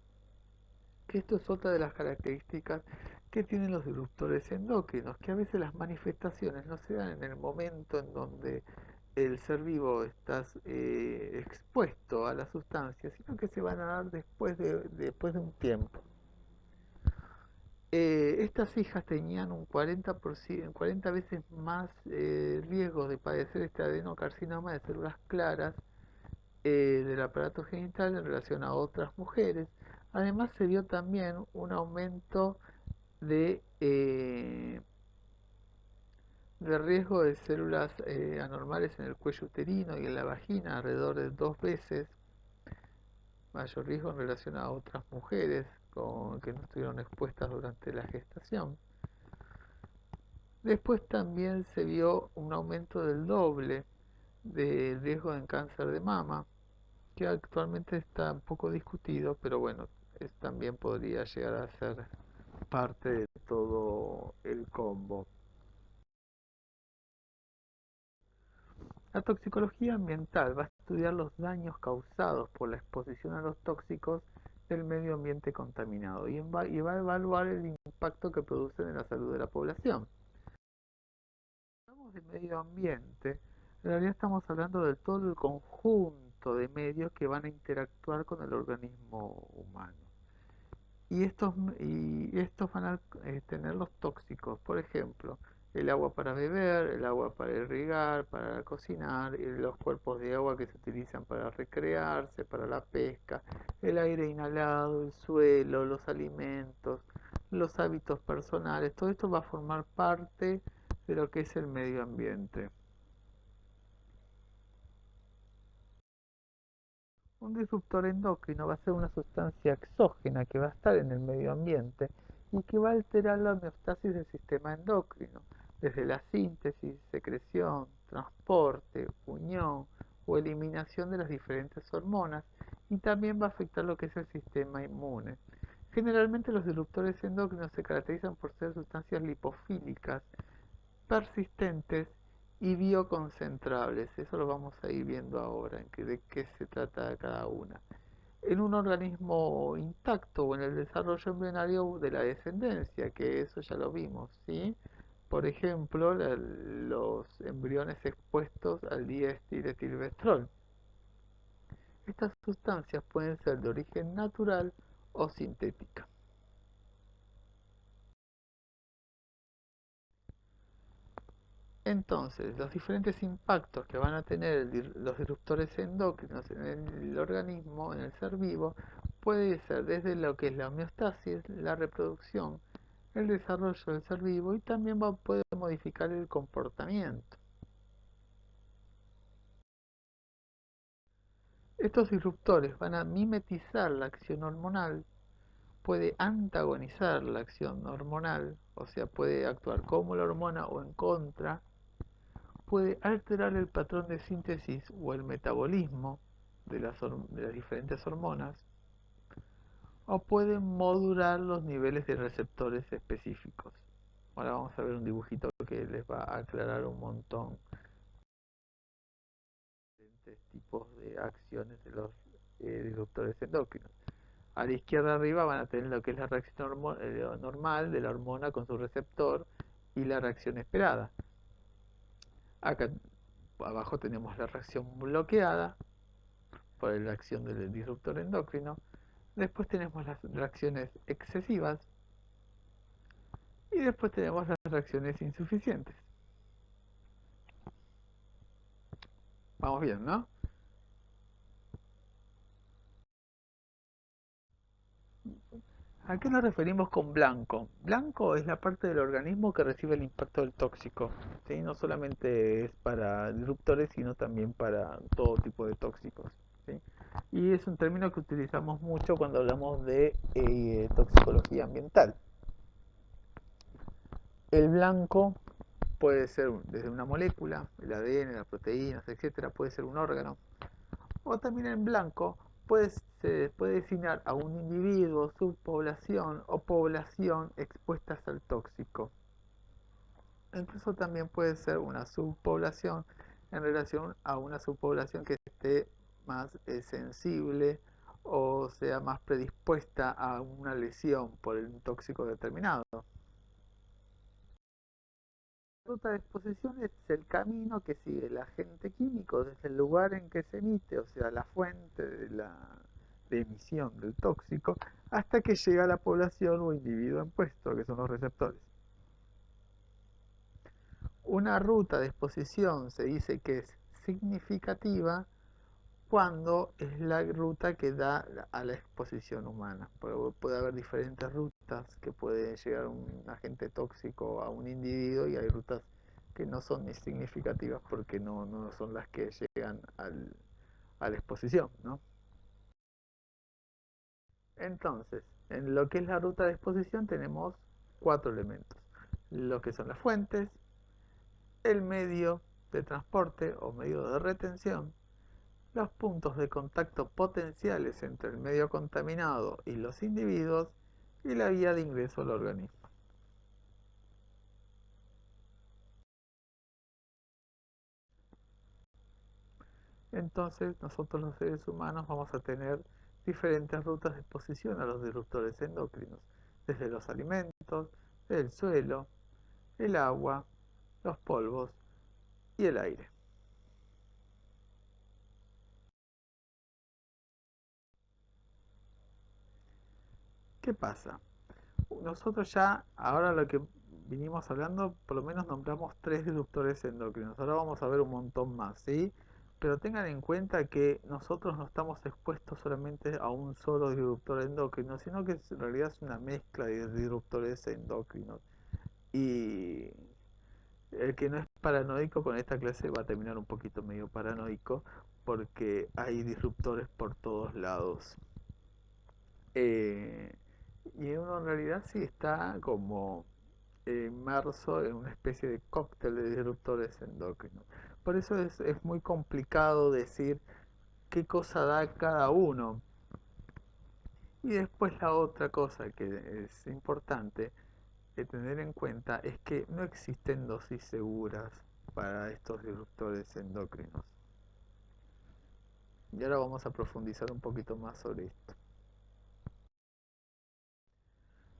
Que esto es otra de las características que tienen los disruptores endocrinos, que a veces las manifestaciones no se dan en el momento en donde el ser vivo está expuesto a la sustancia, sino que se van a dar después de un tiempo. Estas hijas tenían un 40%, 40 veces más riesgo de padecer este adenocarcinoma de células claras del aparato genital en relación a otras mujeres. Además se vio también un aumento de riesgo de células anormales en el cuello uterino y en la vagina, alrededor de 2 veces mayor riesgo en relación a otras mujeres que no estuvieron expuestas durante la gestación. Después también se vio un aumento del doble del riesgo de cáncer de mama, que actualmente está un poco discutido, pero bueno, también podría llegar a ser parte de todo el combo. La toxicología ambiental va a estudiar los daños causados por la exposición a los tóxicos del medio ambiente contaminado y va a evaluar el impacto que producen en la salud de la población. Cuando hablamos de medio ambiente, en realidad estamos hablando de todo el conjunto de medios que van a interactuar con el organismo humano. Y estos van a tener los tóxicos, por ejemplo, el agua para beber, el agua para irrigar, para cocinar, y los cuerpos de agua que se utilizan para recrearse, para la pesca, el aire inhalado, el suelo, los alimentos, los hábitos personales, todo esto va a formar parte de lo que es el medio ambiente. Un disruptor endocrino va a ser una sustancia exógena que va a estar en el medio ambiente y que va a alterar la homeostasis del sistema endocrino, desde la síntesis, secreción, transporte, unión o eliminación de las diferentes hormonas, y también va a afectar lo que es el sistema inmune. Generalmente los disruptores endocrinos se caracterizan por ser sustancias lipofílicas, persistentes y bioconcentrables. Eso lo vamos a ir viendo ahora, de qué se trata cada una. En un organismo intacto o en el desarrollo embrionario de la descendencia, que eso ya lo vimos, ¿sí? Por ejemplo, los embriones expuestos al diestetilvestrol. Estas sustancias pueden ser de origen natural o sintética. Entonces, los diferentes impactos que van a tener los disruptores endocrinos en el organismo, en el ser vivo, puede ser desde lo que es la homeostasis, la reproducción, el desarrollo del ser vivo, y también puede modificar el comportamiento. Estos disruptores van a mimetizar la acción hormonal, puede antagonizar la acción hormonal, o sea, puede actuar como la hormona o en contra, puede alterar el patrón de síntesis o el metabolismo de las diferentes hormonas, o puede modular los niveles de receptores específicos. Ahora vamos a ver un dibujito que les va a aclarar un montón de diferentes tipos de acciones de los disruptores endocrinos. A la izquierda arriba van a tener lo que es la reacción normal de la hormona con su receptor y la reacción esperada. Acá abajo tenemos la reacción bloqueada por la acción del disruptor endocrino. Después tenemos las reacciones excesivas y después tenemos las reacciones insuficientes. Vamos bien, ¿no? ¿A qué nos referimos con blanco? Blanco es la parte del organismo que recibe el impacto del tóxico, ¿sí? No solamente es para disruptores, sino también para todo tipo de tóxicos, ¿sí? Y es un término que utilizamos mucho cuando hablamos de toxicología ambiental. El blanco puede ser desde una molécula, el ADN, las proteínas, etcétera, puede ser un órgano, o también en blanco se puede designar a un individuo, subpoblación o población expuestas al tóxico. Incluso también puede ser una subpoblación en relación a una subpoblación que esté más sensible o sea más predispuesta a una lesión por un tóxico determinado. La ruta de exposición es el camino que sigue el agente químico desde el lugar en que se emite, o sea, la fuente de emisión del tóxico hasta que llega a la población o individuo en puesto, que son los receptores. Una ruta de exposición se dice que es significativa cuando es la ruta que da a la exposición humana. Puede haber diferentes rutas que puede llegar un agente tóxico a un individuo y hay rutas que no son ni significativas porque no son las que llegan a la exposición, ¿no? Entonces, en lo que es la ruta de exposición tenemos cuatro elementos. Lo que son las fuentes, el medio de transporte o medio de retención, los puntos de contacto potenciales entre el medio contaminado y los individuos y la vía de ingreso al organismo. Entonces, nosotros los seres humanos vamos a tener diferentes rutas de exposición a los disruptores endocrinos, desde los alimentos, el suelo, el agua, los polvos y el aire. ¿Qué pasa? Nosotros ya, ahora lo que vinimos hablando, por lo menos nombramos tres disruptores endocrinos. Ahora vamos a ver un montón más, ¿sí? Pero tengan en cuenta que nosotros no estamos expuestos solamente a un solo disruptor endocrino, sino que en realidad es una mezcla de disruptores endocrinos. Y el que no es paranoico con esta clase va a terminar un poquito medio paranoico, porque hay disruptores por todos lados. Eh, y uno en realidad sí está como inmerso en una especie de cóctel de disruptores endocrinos. Por eso es muy complicado decir qué cosa da cada uno. Y después la otra cosa que es importante de tener en cuenta es que no existen dosis seguras para estos disruptores endocrinos. Y ahora vamos a profundizar un poquito más sobre esto.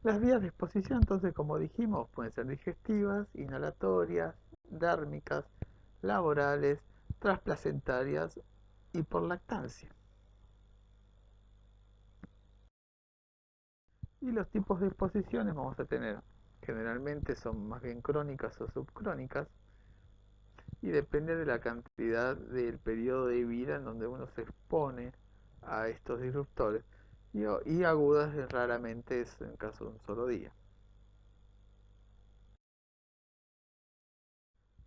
Las vías de exposición, entonces, como dijimos, pueden ser digestivas, inhalatorias, dérmicas, laborales, transplacentarias y por lactancia. Y los tipos de exposiciones vamos a tener, generalmente son más bien crónicas o subcrónicas, y depende de la cantidad del periodo de vida en donde uno se expone a estos disruptores, y agudas raramente es en caso de un solo día.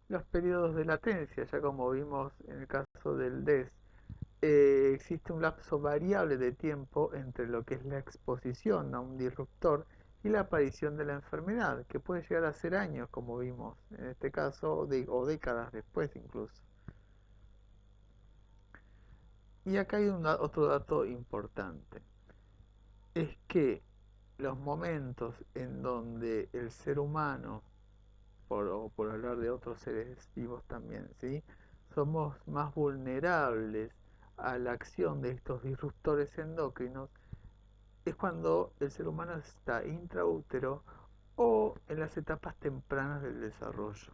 Los periodos de latencia, ya como vimos en el caso del DES, existe un lapso variable de tiempo entre lo que es la exposición a un disruptor y la aparición de la enfermedad, que puede llegar a ser años, como vimos en este caso, o décadas después incluso. Y acá hay otro dato importante, es que los momentos en donde el ser humano, o por hablar de otros seres vivos también, ¿sí? Somos más vulnerables a la acción de estos disruptores endocrinos, es cuando el ser humano está intraútero o en las etapas tempranas del desarrollo.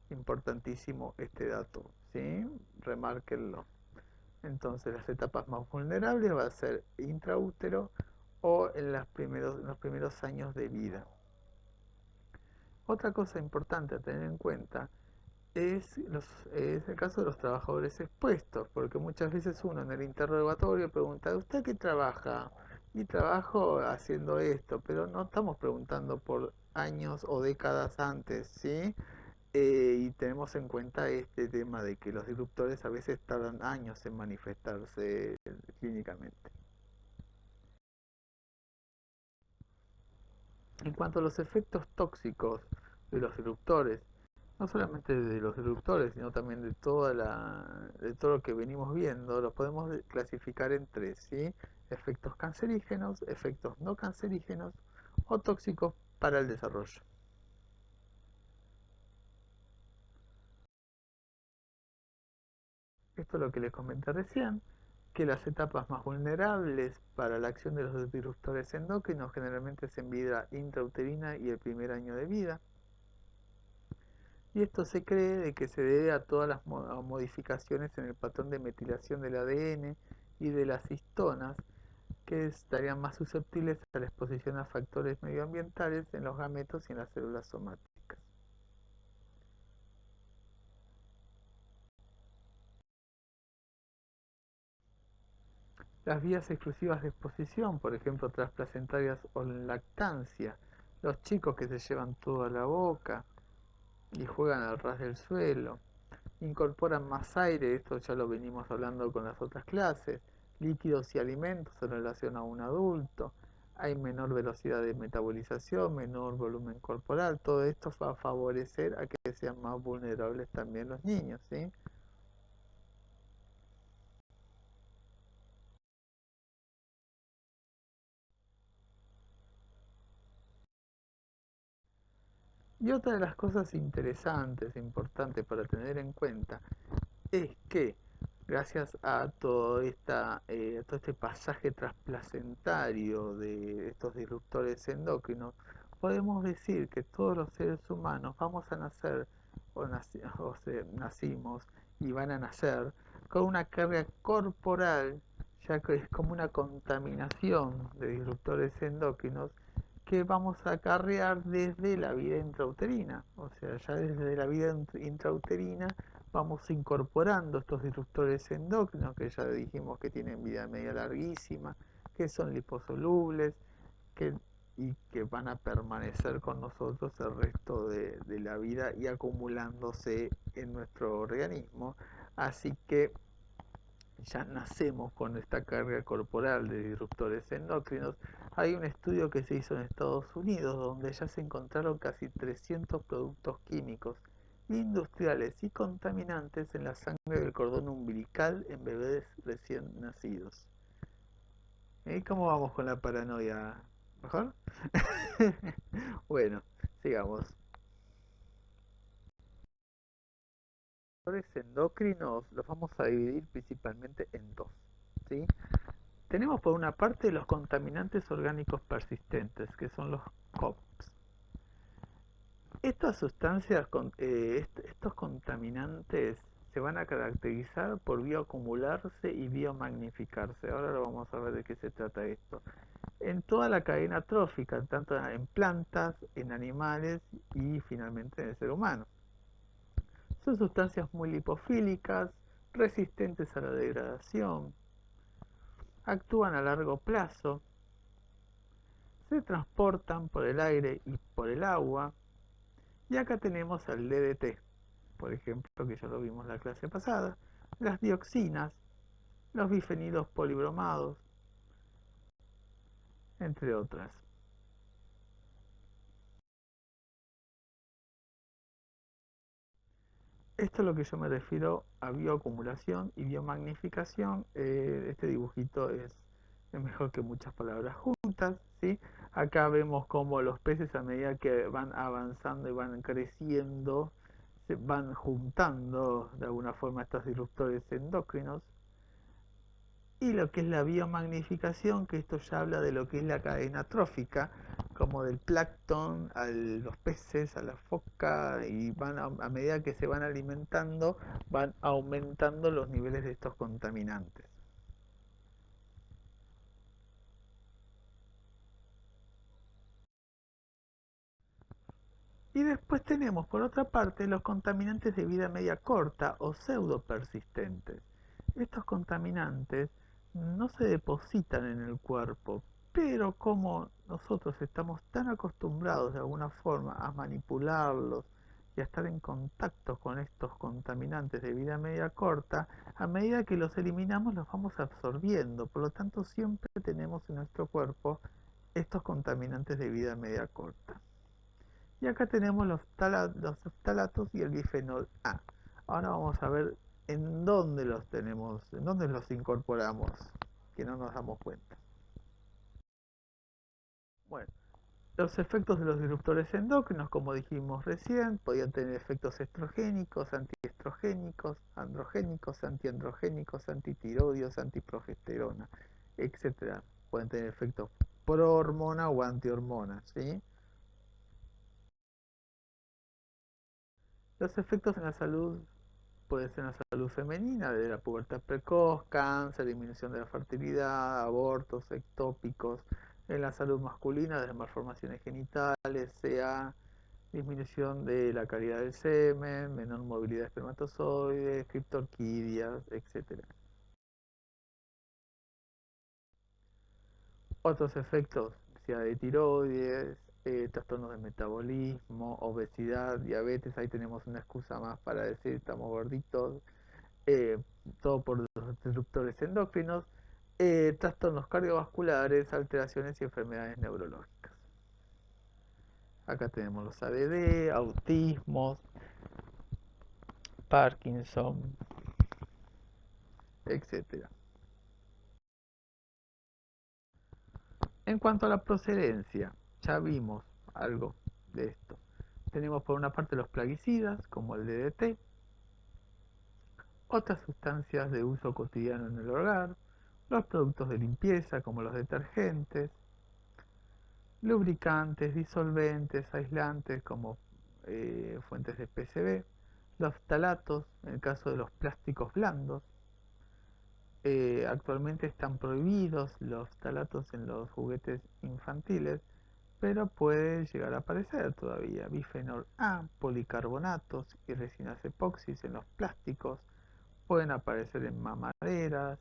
Importantísimo este dato, ¿sí? Remárquenlo. Entonces las etapas más vulnerables va a ser intraútero o en los primeros años de vida. Otra cosa importante a tener en cuenta es el caso de los trabajadores expuestos, porque muchas veces uno en el interrogatorio pregunta, ¿usted qué trabaja? Y trabajo haciendo esto, pero no estamos preguntando por años o décadas antes, ¿sí? Y tenemos en cuenta este tema de que los disruptores a veces tardan años en manifestarse clínicamente. En cuanto a los efectos tóxicos de los disruptores, no solamente de los disruptores, sino también de todo lo que venimos viendo, los podemos clasificar en tres, ¿sí? Efectos cancerígenos, efectos no cancerígenos o tóxicos para el desarrollo. Esto es lo que les comenté recién, que las etapas más vulnerables para la acción de los disruptores endocrinos generalmente es en vida intrauterina y el primer año de vida. Y esto se cree de que se debe a todas las modificaciones en el patrón de metilación del ADN y de las histonas, que estarían más susceptibles a la exposición a factores medioambientales en los gametos y en las células somáticas. Las vías exclusivas de exposición, por ejemplo, transplacentarias o lactancia, los chicos que se llevan todo a la boca y juegan al ras del suelo, incorporan más aire, esto ya lo venimos hablando con las otras clases, líquidos y alimentos en relación a un adulto, hay menor velocidad de metabolización, menor volumen corporal, todo esto va a favorecer a que sean más vulnerables también los niños, ¿sí? Y otra de las cosas interesantes, importantes para tener en cuenta, es que gracias a todo este pasaje trasplacentario de estos disruptores endocrinos, podemos decir que todos los seres humanos vamos a nacer nacimos y van a nacer con una carga corporal, ya que es como una contaminación de disruptores endocrinos que vamos a acarrear desde la vida intrauterina. O sea, ya desde la vida intrauterina vamos incorporando estos disruptores endocrinos que ya dijimos que tienen vida media larguísima, que son liposolubles que, y que van a permanecer con nosotros el resto de la vida y acumulándose en nuestro organismo. Así que ya nacemos con esta carga corporal de disruptores endocrinos. Hay un estudio que se hizo en Estados Unidos donde ya se encontraron casi 300 productos químicos industriales y contaminantes en la sangre del cordón umbilical en bebés recién nacidos. ¿Y cómo vamos con la paranoia? ¿Mejor? Bueno, sigamos. Los disruptores endocrinos los vamos a dividir principalmente en dos, ¿sí? Tenemos por una parte los contaminantes orgánicos persistentes, que son los COPS. Estas sustancias, estos contaminantes se van a caracterizar por bioacumularse y biomagnificarse. Ahora lo vamos a ver de qué se trata esto. En toda la cadena trófica, tanto en plantas, en animales y finalmente en el ser humano. Son sustancias muy lipofílicas, resistentes a la degradación, actúan a largo plazo, se transportan por el aire y por el agua. Y acá tenemos al DDT, por ejemplo, que ya lo vimos en la clase pasada, las dioxinas, los bifenidos polibromados, entre otras. Esto es lo que yo me refiero a bioacumulación y biomagnificación. Este dibujito es mejor que muchas palabras juntas, ¿sí? Acá vemos cómo los peces a medida que van avanzando y van creciendo, se van juntando de alguna forma estos disruptores endocrinos. Y lo que es la biomagnificación, que esto ya habla de lo que es la cadena trófica, como del plancton a los peces, a la foca, y van a medida que se van alimentando, van aumentando los niveles de estos contaminantes. Y después tenemos, por otra parte, los contaminantes de vida media corta o pseudo persistentes. Estos contaminantes no se depositan en el cuerpo, pero como nosotros estamos tan acostumbrados de alguna forma a manipularlos y a estar en contacto con estos contaminantes de vida media corta, a medida que los eliminamos los vamos absorbiendo. Por lo tanto, siempre tenemos en nuestro cuerpo estos contaminantes de vida media corta. Y acá tenemos los phtalatos y el bifenol A. Ahora vamos a ver en dónde los tenemos, en dónde los incorporamos, que no nos damos cuenta. Bueno, los efectos de los disruptores endocrinos, como dijimos recién, podían tener efectos estrogénicos, antiestrogénicos, androgénicos, antiandrogénicos, antitiroideos, antiprogesterona, etcétera. Pueden tener efectos prohormona o antihormona, ¿sí? Los efectos en la salud puede ser en la salud femenina, desde la pubertad precoz, cáncer, disminución de la fertilidad, abortos ectópicos. En la salud masculina, desde malformaciones genitales, sea disminución de la calidad del semen, menor movilidad de espermatozoides, criptorquidias, etc. Otros efectos, sea de tiroides, trastornos de metabolismo, obesidad, diabetes, ahí tenemos una excusa más para decir estamos gorditos, eh, todo por los disruptores endocrinos, trastornos cardiovasculares, alteraciones y enfermedades neurológicas. Acá tenemos los ADD, autismos, Parkinson, etc. En cuanto a la procedencia, ya vimos algo de esto. Tenemos por una parte los plaguicidas, como el DDT, otras sustancias de uso cotidiano en el hogar, los productos de limpieza, como los detergentes, lubricantes, disolventes, aislantes, como fuentes de PCB, los ftalatos, en el caso de los plásticos blandos. Actualmente están prohibidos los ftalatos en los juguetes infantiles, pero puede llegar a aparecer todavía bifenol A, policarbonatos y resinas epoxis en los plásticos, pueden aparecer en mamaderas,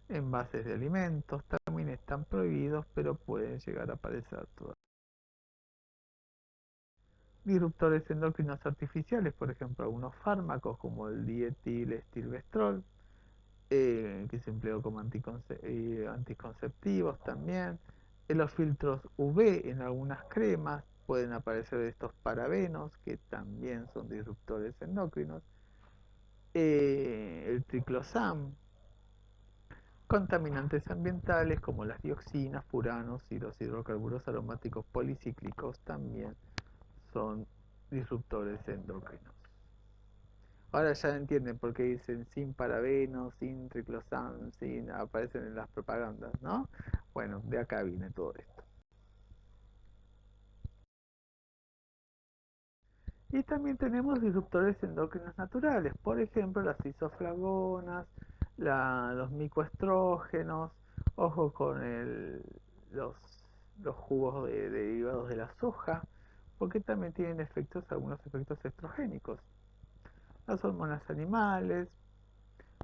envases de alimentos, también están prohibidos, pero pueden llegar a aparecer todavía. Disruptores endocrinos artificiales, por ejemplo, algunos fármacos como el dietilestilbestrol, que se empleó como anticonceptivos también. En los filtros UV en algunas cremas pueden aparecer estos parabenos, que también son disruptores endocrinos. El triclosan, contaminantes ambientales como las dioxinas, furanos y los hidrocarburos aromáticos policíclicos también son disruptores endocrinos. Ahora ya entienden por qué dicen sin parabenos, sin triclosan, sin aparecen en las propagandas, ¿no? Bueno, de acá viene todo esto. Y también tenemos disruptores endocrinos naturales, por ejemplo las isoflavonas, los micoestrógenos, ojo con los, los jugos derivados de la soja, porque también tienen algunos efectos estrogénicos. Las hormonas animales,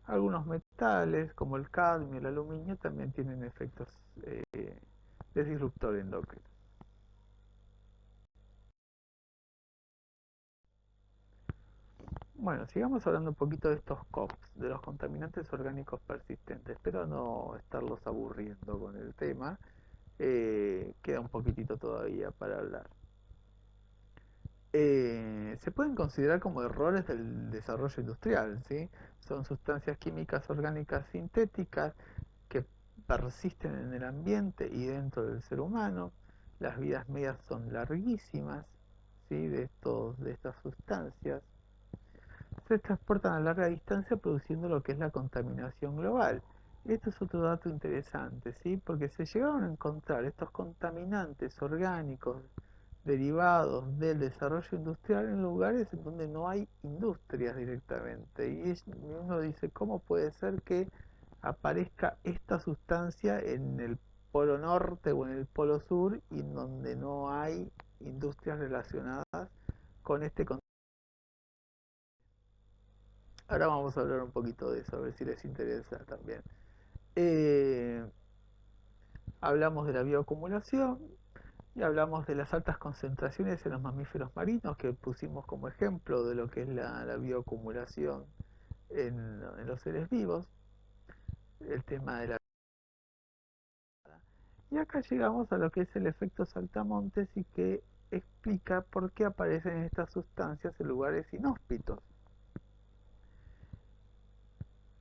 algunos metales como el cadmio y el aluminio también tienen efectos de disruptor endocrino. Bueno, sigamos hablando un poquito de estos COPS, de los contaminantes orgánicos persistentes. Espero no estarlos aburriendo con el tema. Queda un poquitito todavía para hablar. Se pueden considerar como errores del desarrollo industrial, ¿sí? Son sustancias químicas orgánicas sintéticas que persisten en el ambiente y dentro del ser humano. Las vidas medias son larguísimas, ¿sí? De estas sustancias. Se transportan a larga distancia produciendo lo que es la contaminación global. Esto es otro dato interesante, ¿sí? Porque se llegaron a encontrar estos contaminantes orgánicos derivados del desarrollo industrial en lugares en donde no hay industrias directamente. Y uno dice, ¿cómo puede ser que aparezca esta sustancia en el polo norte o en el polo sur y en donde no hay industrias relacionadas con este contaminante? Ahora vamos a hablar un poquito de eso, a ver si les interesa también. Eh, Hablamos de la bioacumulación y hablamos de las altas concentraciones en los mamíferos marinos, que pusimos como ejemplo de lo que es la bioacumulación en los seres vivos, el tema de la... Y acá llegamos a lo que es el efecto saltamontes y que explica por qué aparecen estas sustancias en lugares inhóspitos.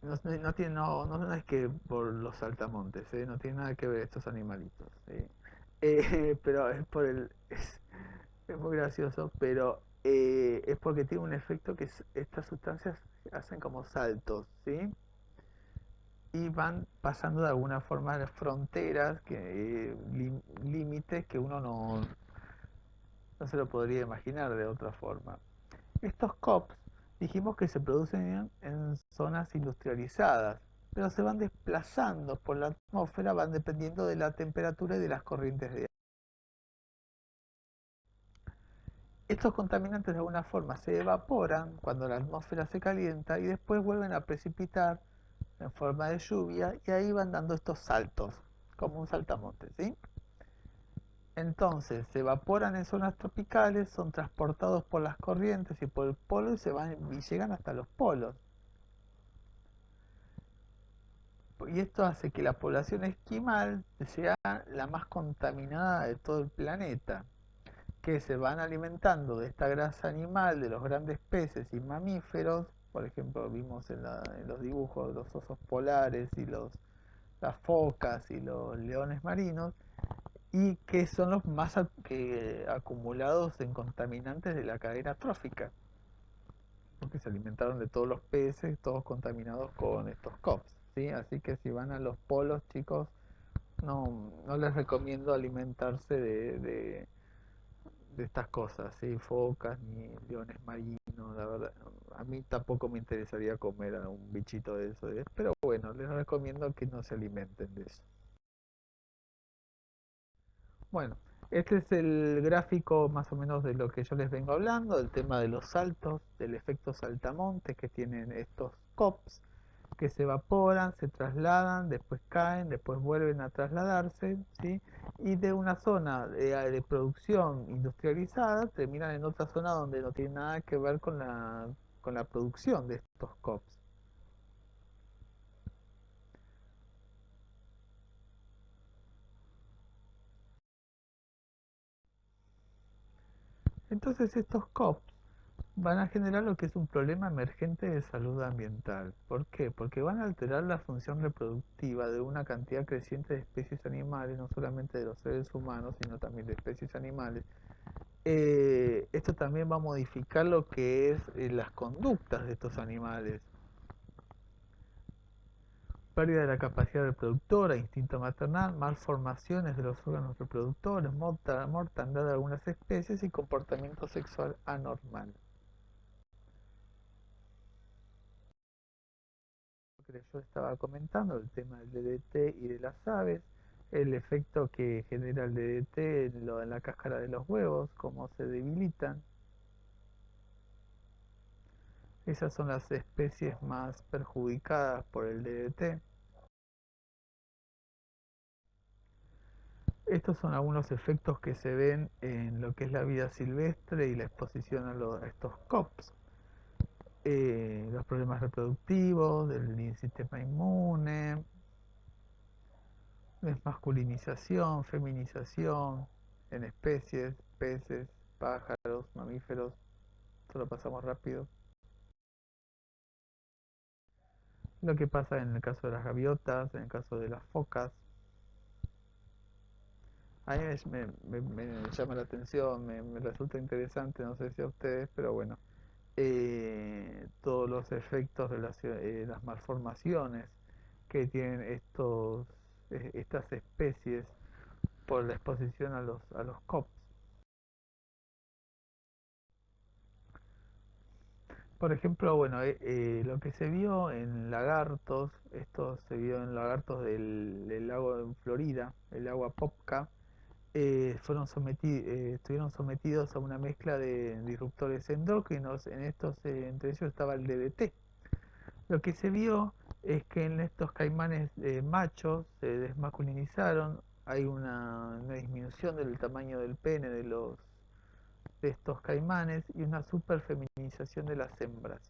No es que por los saltamontes, no tiene nada que ver estos animalitos. Pero es por es muy gracioso, pero es porque tiene un efecto que estas sustancias hacen como saltos, ¿sí? Y van pasando de alguna forma las fronteras, límites que uno no se lo podría imaginar de otra forma. Estos COPs dijimos que se producen en zonas industrializadas, pero se van desplazando por la atmósfera, van dependiendo de la temperatura y de las corrientes de aire. Estos contaminantes de alguna forma se evaporan cuando la atmósfera se calienta y después vuelven a precipitar en forma de lluvia y ahí van dando estos saltos, como un saltamontes, ¿sí? Entonces se evaporan en zonas tropicales, son transportados por las corrientes y por el polo y se van y llegan hasta los polos. Y esto hace que la población esquimal sea la más contaminada de todo el planeta, que se van alimentando de esta grasa animal de los grandes peces y mamíferos. Por ejemplo, vimos en los dibujos los osos polares y las focas y los leones marinos, y que son los más acumulados en contaminantes de la cadena trófica, porque se alimentaron de todos los peces, todos contaminados con estos COPs, ¿sí? Así que si van a los polos, chicos, no les recomiendo alimentarse de estas cosas, ¿sí? Focas ni leones marinos, la verdad. A mí tampoco me interesaría comer a un bichito de eso, ¿eh? Pero bueno, les recomiendo que no se alimenten de eso. Bueno, este es el gráfico más o menos de lo que yo les vengo hablando, del tema de los saltos, del efecto saltamontes que tienen estos COPs, que se evaporan, se trasladan, después caen, después vuelven a trasladarse, ¿sí? Y de una zona de producción industrializada terminan en otra zona donde no tiene nada que ver con la producción de estos COPs. Entonces estos COPs van a generar lo que es un problema emergente de salud ambiental. ¿Por qué? Porque van a alterar la función reproductiva de una cantidad creciente de especies animales, no solamente de los seres humanos, sino también de especies animales. Esto también va a modificar lo que es las conductas de estos animales. Pérdida de la capacidad reproductora, instinto maternal, malformaciones de los órganos reproductores, mortandad de algunas especies y comportamiento sexual anormal. Que yo estaba comentando, el tema del DDT y de las aves, el efecto que genera el DDT en la cáscara de los huevos, cómo se debilitan. Esas son las especies más perjudicadas por el DDT. Estos son algunos efectos que se ven en lo que es la vida silvestre y la exposición a estos COPs. Los problemas reproductivos, del sistema inmune, desmasculinización, feminización en especies, peces, pájaros, mamíferos. Esto lo pasamos rápido. Lo que pasa en el caso de las gaviotas, en el caso de las focas. A mí me llama la atención, me resulta interesante, no sé si a ustedes, pero bueno, todos los efectos las malformaciones que tienen estas especies por la exposición a los COPs. Por ejemplo, bueno, lo que se vio en lagartos, esto se vio en lagartos del lago en Florida, el agua Popka, estuvieron sometidos a una mezcla de disruptores endocrinos. En estos, entre ellos estaba el DDT. Lo que se vio es que en estos caimanes machos se desmasculinizaron, hay una disminución del tamaño del pene de estos caimanes y una superfeminización de las hembras.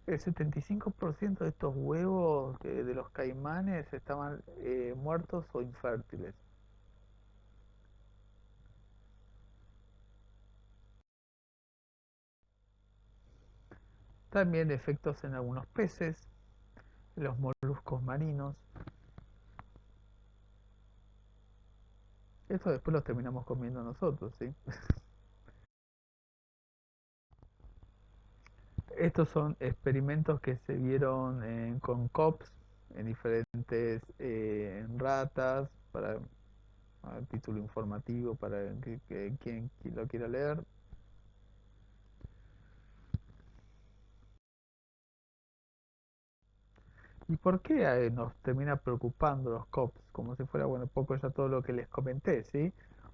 El 75% de estos huevos de los caimanes estaban muertos o infértiles. También efectos en algunos peces, los moluscos marinos. Eso después los terminamos comiendo nosotros, ¿sí? Estos son experimentos que se vieron con COPs en diferentes en ratas, para título informativo para quien lo quiera leer. ¿Y por qué nos termina preocupando los COPS? Como si fuera, bueno, poco ya todo lo que les comenté, ¿sí?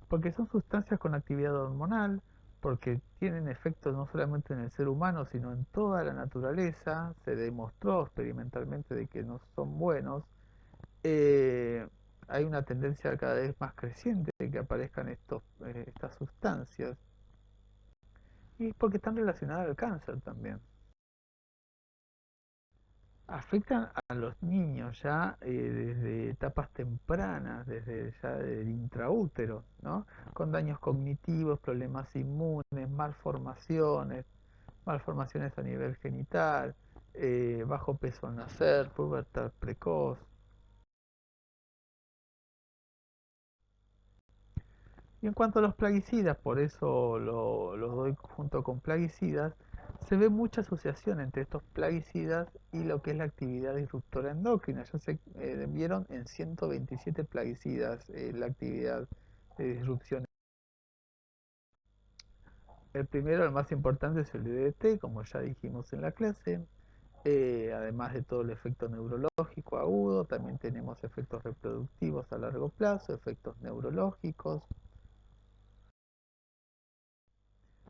Porque son sustancias con actividad hormonal, porque tienen efectos no solamente en el ser humano, sino en toda la naturaleza. Se demostró experimentalmente de que no son buenos. Eh, Hay una tendencia cada vez más creciente de que aparezcan estas sustancias. Y es porque están relacionadas al cáncer también. Afectan a los niños ya desde etapas tempranas, desde ya del intraútero, ¿no? Con daños cognitivos, problemas inmunes, malformaciones a nivel genital, bajo peso al nacer, pubertad precoz. Y en cuanto a los plaguicidas, por eso lo doy junto con plaguicidas, se ve mucha asociación entre estos plaguicidas y lo que es la actividad disruptora endocrina. Ya se vieron en 127 plaguicidas la actividad de disrupción. El primero, el más importante, es el DDT, como ya dijimos en la clase. Además de todo el efecto neurológico agudo, también tenemos efectos reproductivos a largo plazo, efectos neurológicos,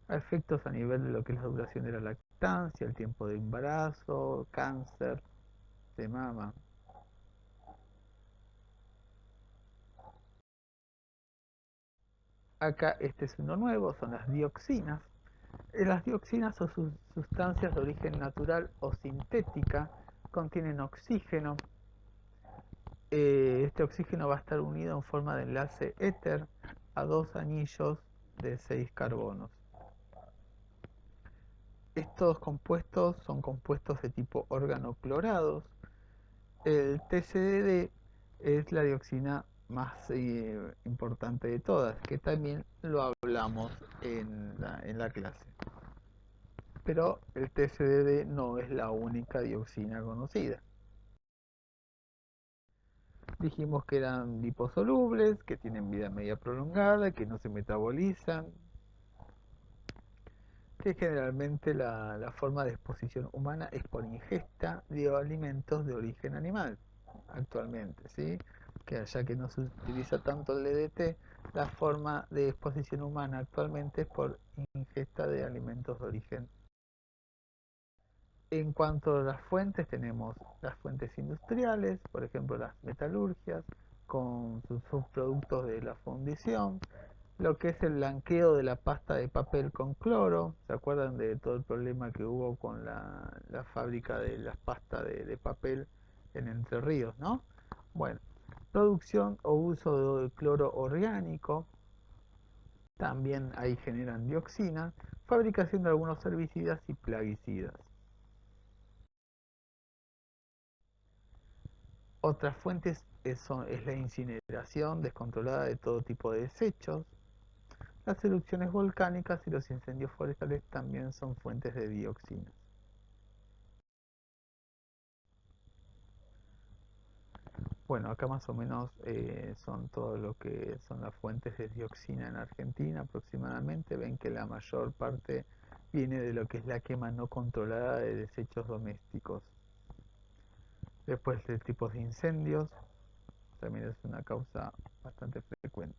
a efectos a nivel de lo que es la duración de la lactancia, el tiempo de embarazo, cáncer de mama. Acá este es uno nuevo, son las dioxinas. Las dioxinas son sustancias de origen natural o sintética, contienen oxígeno. Este oxígeno va a estar unido en forma de enlace éter a dos anillos de 6 carbonos. Estos compuestos son compuestos de tipo organoclorados. El TCDD es la dioxina más importante de todas, que también lo hablamos en la clase. Pero el TCDD no es la única dioxina conocida. Dijimos que eran liposolubles, que tienen vida media prolongada, que no se metabolizan, que generalmente la forma de exposición humana es por ingesta de alimentos de origen animal, actualmente, ¿sí? Que ya que no se utiliza tanto el DDT, la forma de exposición humana actualmente es por ingesta de alimentos de origen. En cuanto a las fuentes, tenemos las fuentes industriales, por ejemplo las metalurgias, con sus subproductos de la fundición, lo que es el blanqueo de la pasta de papel con cloro. ¿Se acuerdan de todo el problema que hubo con la fábrica de las pastas de papel en Entre Ríos, ¿no? Bueno, producción o uso de cloro orgánico, también ahí generan dioxina, fabricación de algunos herbicidas y plaguicidas. Otras fuentes es la incineración descontrolada de todo tipo de desechos. Las erupciones volcánicas y los incendios forestales también son fuentes de dioxinas. Bueno, acá más o menos son todo lo que son las fuentes de dioxina en Argentina aproximadamente. Ven que la mayor parte viene de lo que es la quema no controlada de desechos domésticos. Después de tipos de incendios, también es una causa bastante frecuente.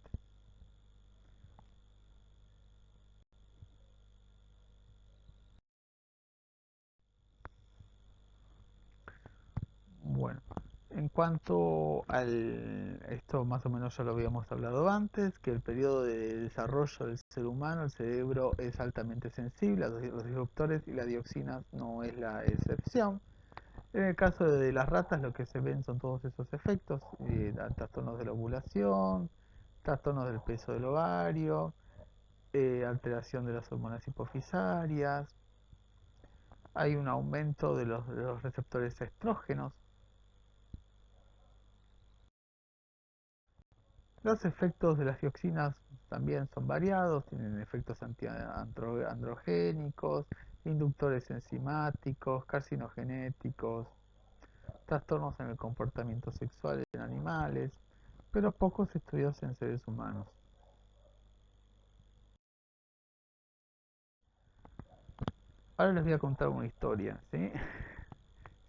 Bueno, en cuanto esto más o menos ya lo habíamos hablado antes, que el periodo de desarrollo del ser humano, el cerebro es altamente sensible a los disruptores y la dioxina no es la excepción. En el caso de las ratas lo que se ven son todos esos efectos, trastornos de la ovulación, trastornos del peso del ovario, alteración de las hormonas hipofisarias, hay un aumento de los receptores estrógenos. Los efectos de las dioxinas también son variados, tienen efectos antiandrogénicos, inductores enzimáticos, carcinogenéticos, trastornos en el comportamiento sexual en animales, pero pocos estudios en seres humanos. Ahora les voy a contar una historia, ¿sí?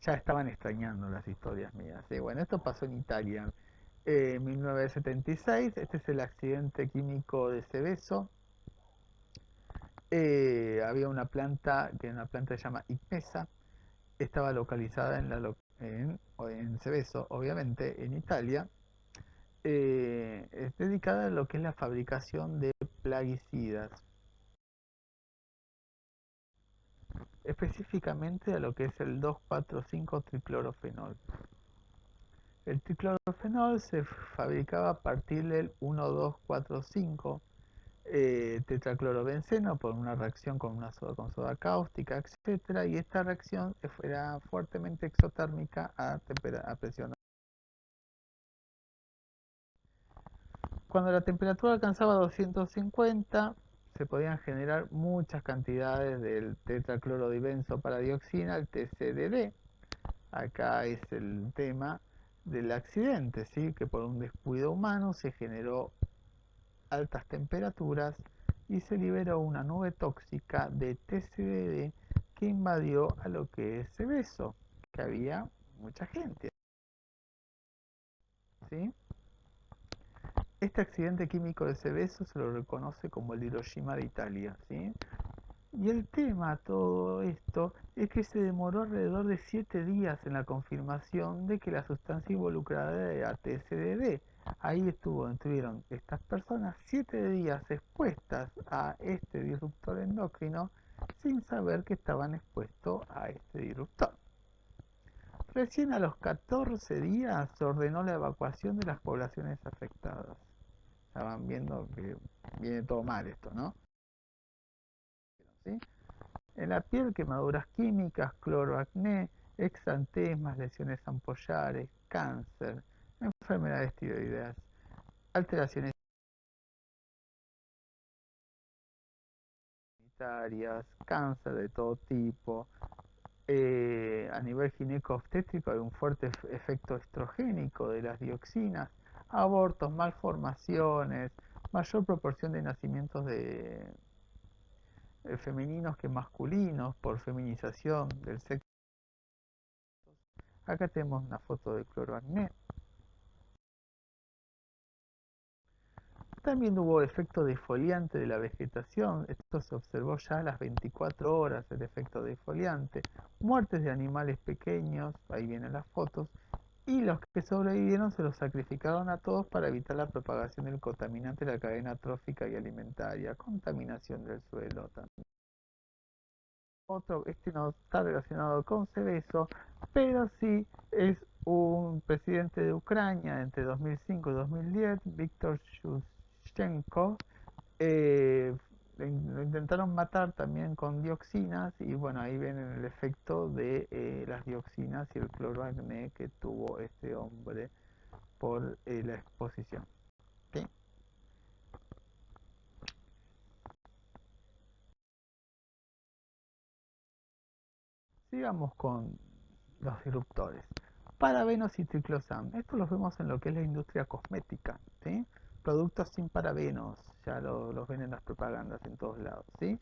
ya estaban extrañando las historias mías. ¿Sí? Bueno, esto pasó en Italia. 1976, este es el accidente químico de Seveso. Había una planta que se llama Ipesa, estaba localizada en Seveso, obviamente, en Italia. Es dedicada a lo que es la fabricación de plaguicidas, específicamente a lo que es el 2,4,5 triclorofenol. El triclorofenol se fabricaba a partir del 1,2,4,5 tetraclorobenceno por una reacción con soda cáustica, etcétera, y esta reacción era fuertemente exotérmica a presión. Cuando la temperatura alcanzaba 250, se podían generar muchas cantidades del tetraclorodibenzo para dioxina, el TCDD. Acá es el tema del accidente, ¿sí? Que por un descuido humano se generó altas temperaturas y se liberó una nube tóxica de TCDD que invadió a lo que es Seveso, que había mucha gente, ¿sí? Este accidente químico de Seveso se lo reconoce como el Hiroshima de Italia, ¿sí? Y el tema todo esto es que se demoró alrededor de 7 días en la confirmación de que la sustancia involucrada era TCDD. Ahí estuvieron estas personas 7 días expuestas a este disruptor endocrino sin saber que estaban expuestos a este disruptor. Recién a los 14 días se ordenó la evacuación de las poblaciones afectadas. Ya van viendo que viene todo mal esto, ¿no? ¿Sí? En la piel, quemaduras químicas, cloroacné, exantemas, lesiones ampollares, cáncer, enfermedades tiroideas, alteraciones sanitarias, cáncer de todo tipo. A nivel gineco-obstétrico hay un fuerte efecto estrogénico de las dioxinas, abortos, malformaciones, mayor proporción de nacimientos de femeninos que masculinos por feminización del sexo. Acá tenemos una foto de cloroacné. También hubo efecto defoliante de la vegetación, esto se observó ya a las 24 horas, el efecto defoliante, muertes de animales pequeños, ahí vienen las fotos, y los que sobrevivieron se los sacrificaron a todos para evitar la propagación del contaminante de la cadena trófica y alimentaria, contaminación del suelo también. Otro, este no está relacionado con Seveso, pero sí es un presidente de Ucrania entre 2005 y 2010, Víctor Yushchenko. eh, lo intentaron matar también con dioxinas y bueno, ahí ven el efecto de las dioxinas y el cloroacné que tuvo este hombre por la exposición. ¿Sí? Sigamos con los disruptores. Parabenos y triclosan. Estos los vemos en lo que es la industria cosmética. ¿Sí? Productos sin parabenos. Ya los ven en las propagandas en todos lados. ¿Sí?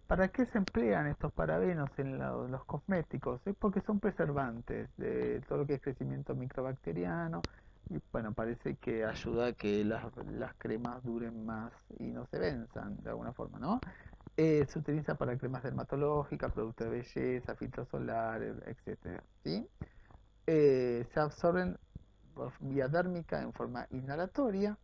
¿Para qué se emplean estos parabenos en los cosméticos? Es porque son preservantes de todo lo que es crecimiento microbacteriano. Y bueno, parece que ayuda a que las cremas duren más y no se venzan de alguna forma, ¿no? Se utiliza para cremas dermatológicas, productos de belleza, filtros solares, etcétera, ¿sí? Se absorben por vía dérmica en forma inhalatoria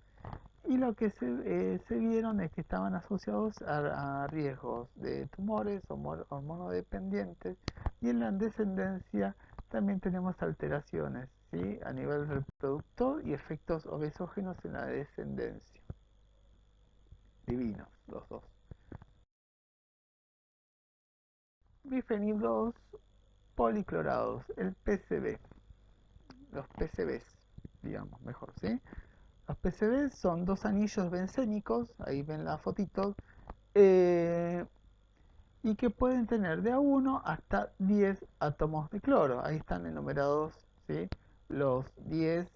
y lo que se vieron es que estaban asociados a riesgos de tumores hormonodependientes y en la descendencia también tenemos alteraciones, ¿sí? A nivel reproductor y efectos obesógenos en la descendencia. Divinos los dos. Bifenilos policlorados, el PCB, los PCBs, digamos mejor, ¿sí? Los PCBs son dos anillos bencénicos, ahí ven la fotito, eh, y que pueden tener de a 1 hasta 10 átomos de cloro. Ahí están enumerados, ¿sí? Los 10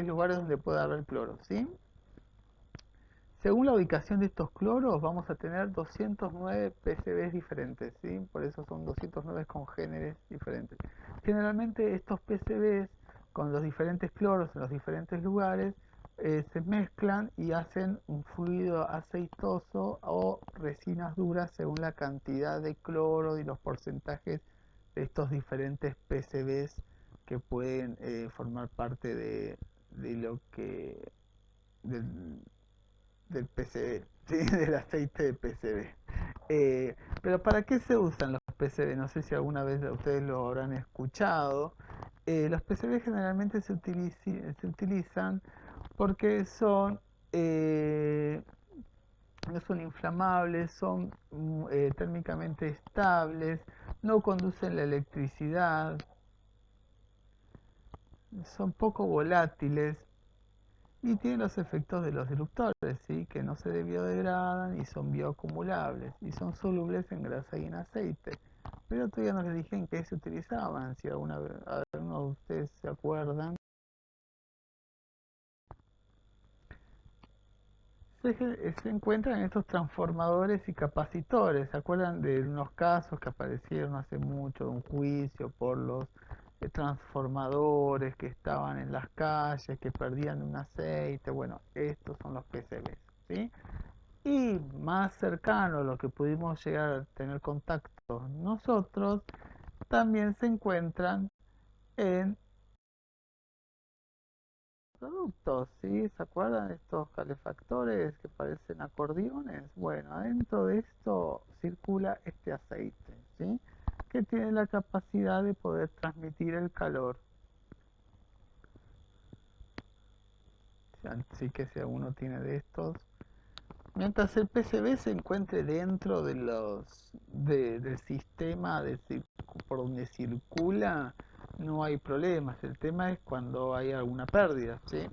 lugares donde puede haber cloro, ¿sí? Según la ubicación de estos cloros, vamos a tener 209 PCBs diferentes, ¿sí? Por eso son 209 congéneres diferentes. Generalmente estos PCBs con los diferentes cloros en los diferentes lugares se mezclan y hacen un fluido aceitoso o resinas duras según la cantidad de cloro y los porcentajes de estos diferentes PCBs que pueden formar parte de lo que del, del PCB, ¿sí? Del aceite de PCB. Pero ¿para qué se usan los PCB? No sé si alguna vez ustedes lo habrán escuchado. Los PCB generalmente se utilizan porque no son inflamables, son térmicamente estables, no conducen la electricidad, son poco volátiles y tienen los efectos de los disruptores, ¿sí? Que no se biodegradan y son bioacumulables y son solubles en grasa y en aceite. Pero todavía no les dije en qué se utilizaban, si alguno de ustedes se acuerdan. Se encuentran en estos transformadores y capacitores. ¿Se acuerdan de unos casos que aparecieron hace mucho, de un juicio por los transformadores que estaban en las calles, que perdían un aceite? Bueno, estos son los PCBs, ¿sí? Y más cercano a lo que pudimos llegar a tener contacto nosotros, también se encuentran en productos, ¿sí? ¿Se acuerdan de estos calefactores que parecen acordeones? Bueno, adentro de esto circula este aceite, ¿sí? Que tiene la capacidad de poder transmitir el calor. Así que si alguno tiene de estos, mientras el PCB se encuentre dentro del sistema por donde circula, no hay problemas. El tema es cuando hay alguna pérdida, ¿sí?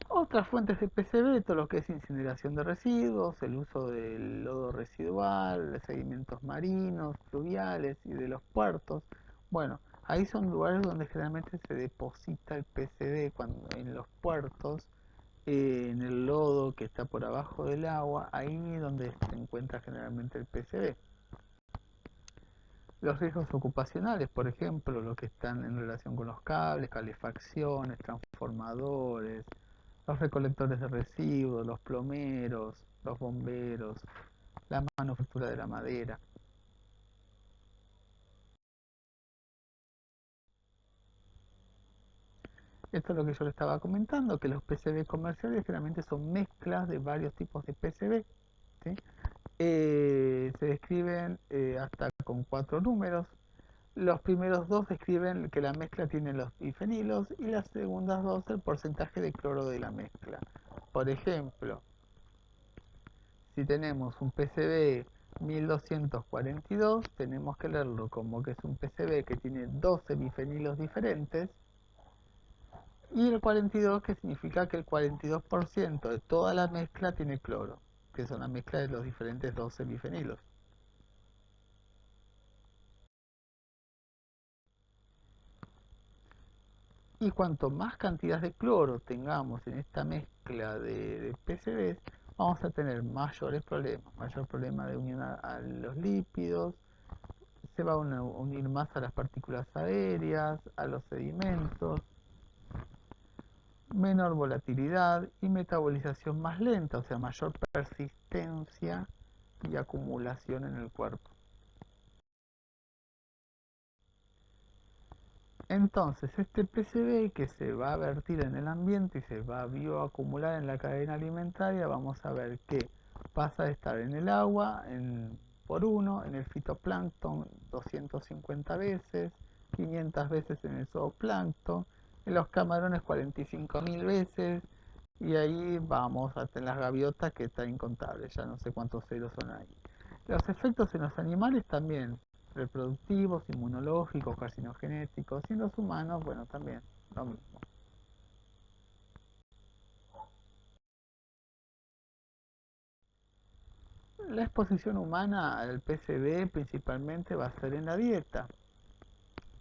Otras fuentes de PCB, todo lo que es incineración de residuos, el uso del lodo residual, sedimentos marinos, fluviales y de los puertos. Bueno, ahí son lugares donde generalmente se deposita el PCB cuando en los puertos, en el lodo que está por abajo del agua, ahí es donde se encuentra generalmente el PCB. Los riesgos ocupacionales, por ejemplo, los que están en relación con los cables, calefacciones, transformadores, los recolectores de residuos, los plomeros, los bomberos, la manufactura de la madera. Esto es lo que yo le estaba comentando, que los PCB comerciales generalmente son mezclas de varios tipos de PCB, ¿sí? Se describen hasta con 4 números. Los primeros dos describen que la mezcla tiene los bifenilos y las segundas dos el porcentaje de cloro de la mezcla. Por ejemplo, si tenemos un PCB 1242, tenemos que leerlo como que es un PCB que tiene 12 bifenilos diferentes, y el 42 que significa que el 42% de toda la mezcla tiene cloro, que son la mezcla de los diferentes 12 bifenilos. Y cuanto más cantidad de cloro tengamos en esta mezcla de PCBs, vamos a tener mayores problemas, mayor problema de unión a los lípidos, se va a unir más a las partículas aéreas, a los sedimentos, menor volatilidad y metabolización más lenta, o sea, mayor persistencia y acumulación en el cuerpo. Entonces, este PCB que se va a vertir en el ambiente y se va a bioacumular en la cadena alimentaria, vamos a ver que pasa de estar en el agua por uno, en el fitoplancton 250 veces, 500 veces en el zooplancton, en los camarones 45.000 veces, y ahí vamos hasta en las gaviotas, que está incontable, ya no sé cuántos ceros son ahí. Los efectos en los animales también, reproductivos, inmunológicos, carcinogenéticos, y en los humanos, bueno, también lo mismo. La exposición humana al PCB principalmente va a ser en la dieta.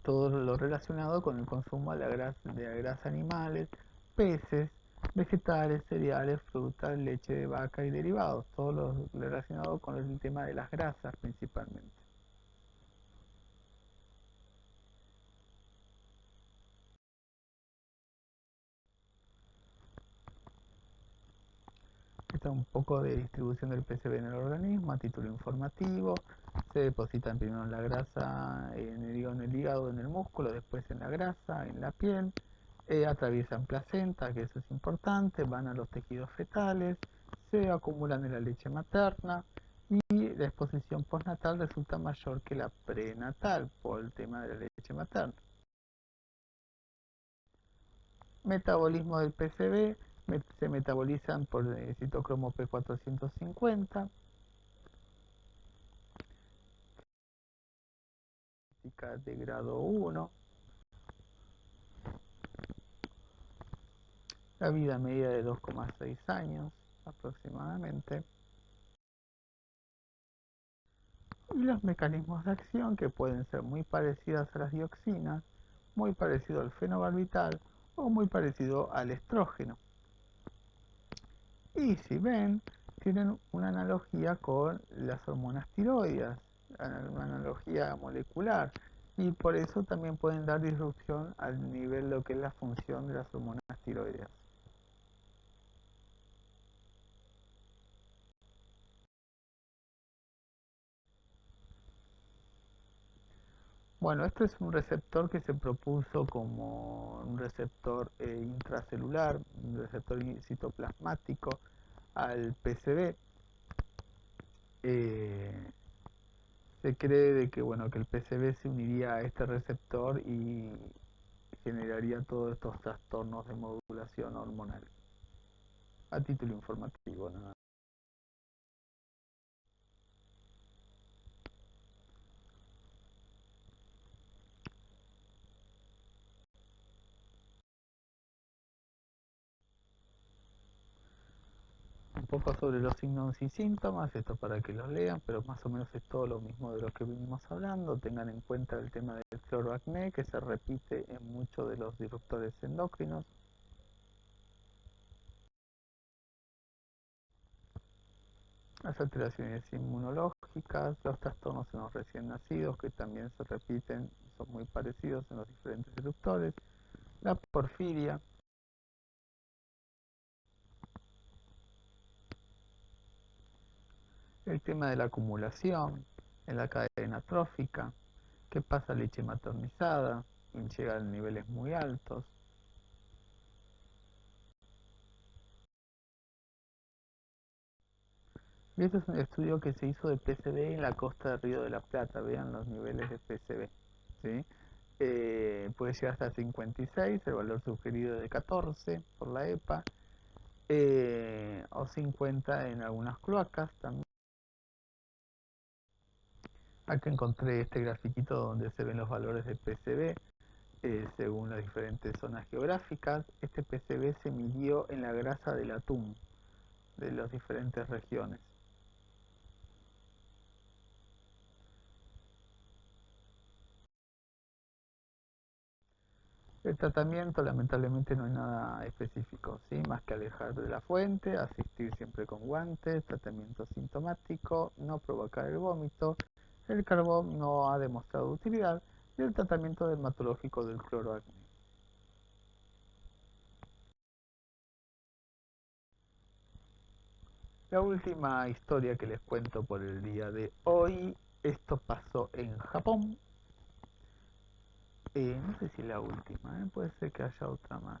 todo lo relacionado con el consumo de la grasa animales, peces, vegetales, cereales, frutas, leche de vaca y derivados, todo lo relacionado con el tema de las grasas principalmente. Esta es un poco de distribución del PCB en el organismo a título informativo. Se depositan primero en la grasa, en el hígado, en el músculo, después en la grasa, en la piel. Atraviesan placenta, que eso es importante, van a los tejidos fetales, se acumulan en la leche materna y la exposición postnatal resulta mayor que la prenatal por el tema de la leche materna. Metabolismo del PCB, se metabolizan por citocromo P450, de grado 1, la vida media de 2,6 años aproximadamente, y los mecanismos de acción que pueden ser muy parecidas a las dioxinas, muy parecido al fenobarbital o muy parecido al estrógeno. Y si ven, tienen una analogía con las hormonas tiroides, una analogía molecular, y por eso también pueden dar disrupción al nivel de lo que es la función de las hormonas tiroides. Bueno, este es un receptor que se propuso como un receptor intracelular, un receptor citoplasmático al PCB. Eh, Se cree de que, bueno, que el PCB se uniría a este receptor y generaría todos estos trastornos de modulación hormonal. A título informativo, nada. Un poco sobre los signos y síntomas, esto para que los lean, pero más o menos es todo lo mismo de lo que vinimos hablando. Tengan en cuenta el tema del cloroacné, que se repite en muchos de los disruptores endocrinos. Las alteraciones inmunológicas, los trastornos en los recién nacidos, que también se repiten, son muy parecidos en los diferentes disruptores. La porfiria, el tema de la acumulación en la cadena trófica, qué pasa leche maternizada, llega a niveles muy altos. Y este es un estudio que se hizo de PCB en la costa del Río de la Plata, vean los niveles de PCB. ¿Sí? Puede llegar hasta 56, el valor sugerido es de 14 por la EPA, o 50 en algunas cloacas también. Acá encontré este grafiquito donde se ven los valores de PCB según las diferentes zonas geográficas. Este PCB se midió en la grasa del atún de las diferentes regiones. El tratamiento, lamentablemente, no hay nada específico, ¿sí? Más que alejar de la fuente, asistir siempre con guantes, tratamiento sintomático, no provocar el vómito. El carbón no ha demostrado utilidad y el tratamiento dermatológico del cloroacné. La última historia que les cuento por el día de hoy, esto pasó en Japón. No sé si la última, puede ser que haya otra más.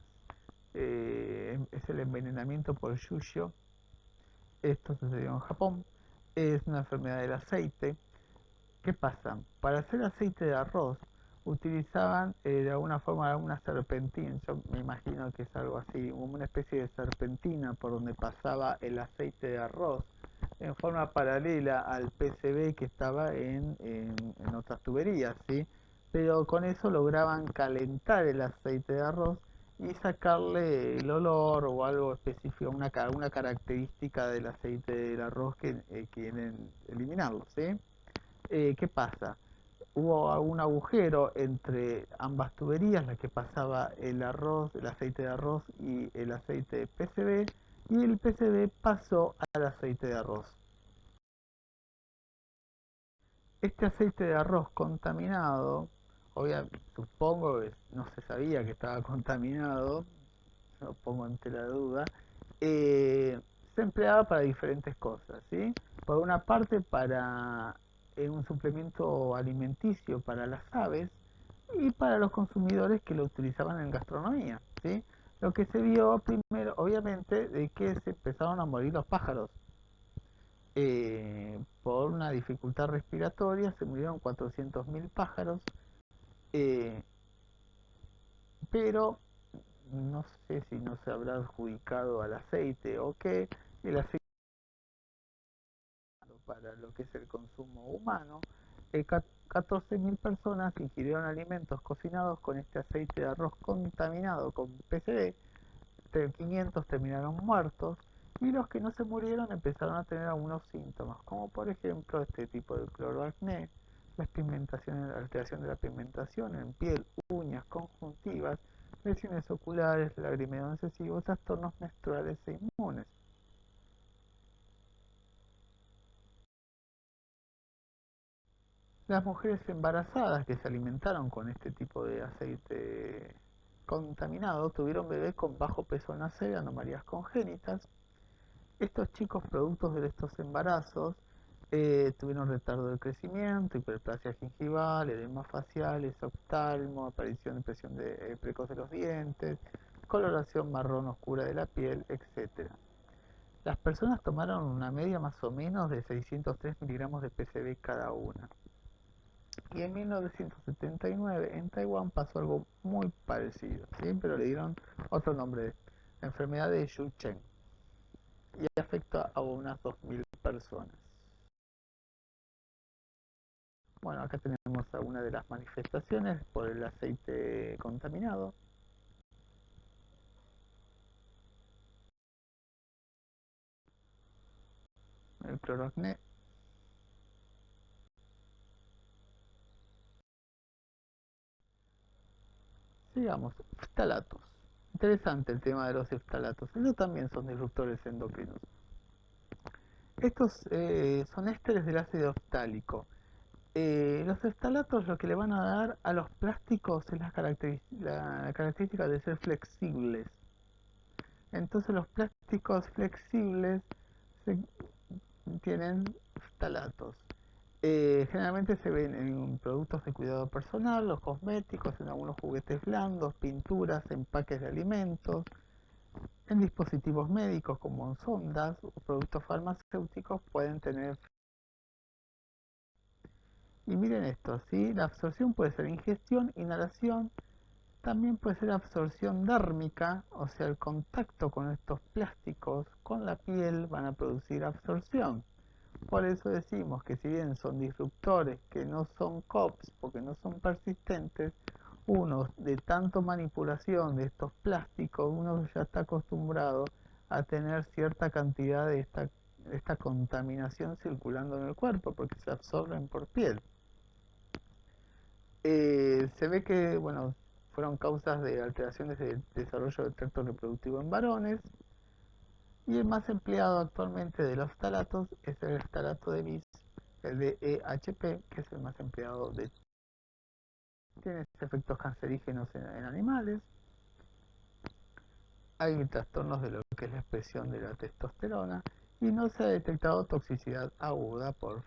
Es el envenenamiento por yuyo. Esto sucedió en Japón. Es una enfermedad del aceite. ¿Qué pasa? Para hacer aceite de arroz utilizaban de alguna forma una serpentina. Yo me imagino que es algo así, una especie de serpentina por donde pasaba el aceite de arroz en forma paralela al PCB que estaba en otras tuberías, ¿sí? Pero con eso lograban calentar el aceite de arroz y sacarle el olor o algo específico, una característica del aceite del arroz que quieren eliminarlo, ¿sí? ¿Qué pasa? hubo un agujero entre ambas tuberías, la que pasaba el arroz, el aceite de arroz y el aceite de PCB, y el PCB pasó al aceite de arroz. Este aceite de arroz contaminado, obviamente, supongo que no se sabía que estaba contaminado, lo pongo en tela de duda, eh, se empleaba para diferentes cosas, ¿sí? Por una parte para un suplemento alimenticio para las aves y para los consumidores que lo utilizaban en gastronomía, ¿sí? Lo que se vio primero, obviamente, de que se empezaron a morir los pájaros. Por una dificultad respiratoria se murieron 400.000 pájaros, eh, pero no sé si no se habrá adjudicado al aceite o qué, el aceite para lo que es el consumo humano, 14.000 personas ingirieron alimentos cocinados con este aceite de arroz contaminado con PCB, 500 terminaron muertos y los que no se murieron empezaron a tener algunos síntomas, como por ejemplo este tipo de cloroacné, la alteración de la pigmentación en piel, uñas, conjuntivas, lesiones oculares, lagrimeos excesivos, trastornos menstruales e inmunes. Las mujeres embarazadas que se alimentaron con este tipo de aceite contaminado tuvieron bebés con bajo peso al nacer, anomalías congénitas. Estos chicos, productos de estos embarazos, tuvieron retardo de crecimiento, hiperplasia gingival, edema facial, esoftalmo, aparición de presión precoz de los dientes, coloración marrón oscura de la piel, etc. Las personas tomaron una media más o menos de 603 miligramos de PCB cada una. Y en 1979 en Taiwán pasó algo muy parecido, ¿sí? Pero le dieron otro nombre, la enfermedad de Yu-Chen, y afecta a unas 2.000 personas. Bueno, acá tenemos algunas de las manifestaciones por el aceite contaminado. El cloroacné. Sigamos, ftalatos. Interesante el tema de los ftalatos. Ellos también son disruptores endocrinos. Estos son ésteres del ácido ftálico. Los ftalatos lo que le van a dar a los plásticos es la característica de ser flexibles. Entonces los plásticos flexibles se, tienen ftalatos. Generalmente se ven en productos de cuidado personal, los cosméticos, en algunos juguetes blandos, pinturas, empaques de alimentos, en dispositivos médicos como en sondas o productos farmacéuticos pueden tener. Y miren esto, ¿sí? La absorción puede ser ingestión, inhalación, también puede ser absorción dérmica, o sea, el contacto con estos plásticos con la piel van a producir absorción. Por eso decimos que si bien son disruptores que no son COPS porque no son persistentes, uno de tanto manipulación de estos plásticos, uno ya está acostumbrado a tener cierta cantidad de esta contaminación circulando en el cuerpo porque se absorben por piel. Se ve que, bueno, fueron causas de alteraciones de desarrollo del tracto reproductivo en varones, y el más empleado actualmente de los ftalatos es el ftalato de bis, el DEHP, que es el más empleado de. Tiene efectos cancerígenos en animales. Hay trastornos de lo que es la expresión de la testosterona y no se ha detectado toxicidad aguda por.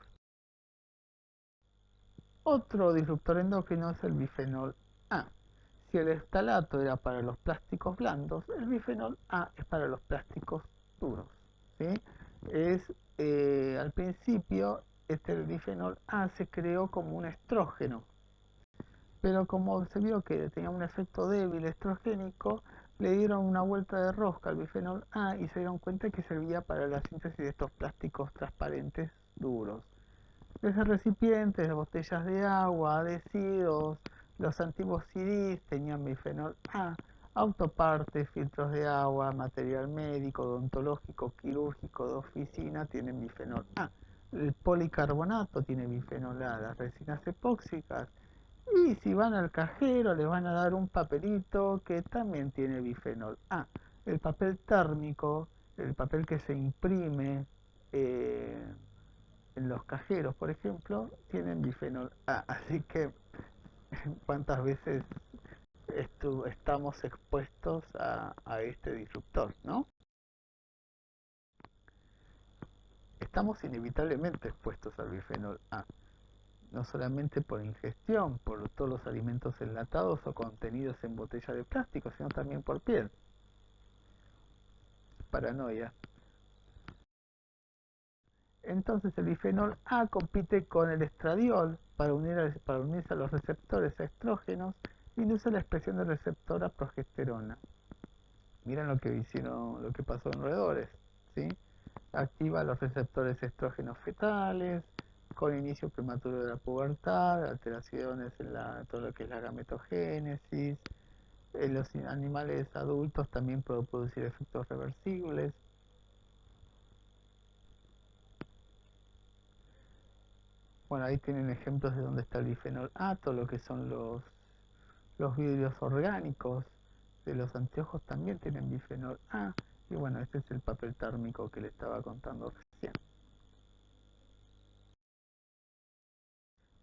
Otro disruptor endocrino es el bifenol A. Si el ftalato era para los plásticos blandos, el bifenol A es para los plásticos duros, ¿sí? Es, al principio, este bifenol A se creó como un estrógeno, pero como se vio que tenía un efecto débil estrogénico, le dieron una vuelta de rosca al bifenol A y se dieron cuenta que servía para la síntesis de estos plásticos transparentes duros. Desde recipientes, botellas de agua, adhesivos, los antiguos CDs tenían bifenol A, autopartes, filtros de agua, material médico, odontológico, quirúrgico, de oficina tienen bifenol A. El policarbonato tiene bifenol A, las resinas epóxicas. Y si van al cajero les van a dar un papelito que también tiene bifenol A. El papel térmico, el papel que se imprime eh, en los cajeros, por ejemplo, tienen bifenol A. Así que, ¿cuántas veces estamos expuestos a este disruptor, ¿no? Estamos inevitablemente expuestos al bifenol A, no solamente por ingestión, por todos los alimentos enlatados o contenidos en botella de plástico, sino también por piel. Paranoia. Entonces el bifenol A compite con el estradiol para unirse a los receptores estrógenos y induce la expresión del receptor a progesterona. Miren lo que hicieron, lo que pasó en roedores, ¿sí? Activa los receptores estrógenos fetales, con inicio prematuro de la pubertad, alteraciones en todo lo que es la gametogénesis. En los animales adultos también puede producir efectos reversibles. Bueno, ahí tienen ejemplos de dónde está el bifenol A, todo lo que son los vidrios orgánicos de los anteojos también tienen bifenol A. Y bueno, este es el papel térmico que le estaba contando recién.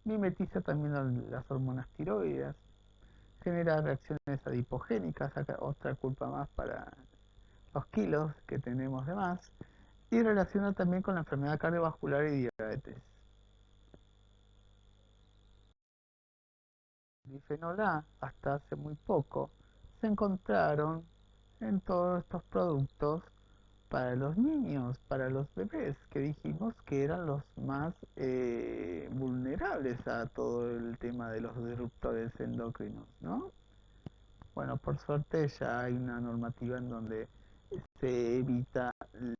Mimetiza también las hormonas tiroides, genera reacciones adipogénicas, acá otra culpa más para los kilos que tenemos de más, y relaciona también con la enfermedad cardiovascular y diabetes. Bifenol A, hasta hace muy poco, se encontraron en todos estos productos para los niños, para los bebés, que dijimos que eran los más vulnerables a todo el tema de los disruptores endocrinos, ¿no? Bueno, por suerte ya hay una normativa en donde se evita la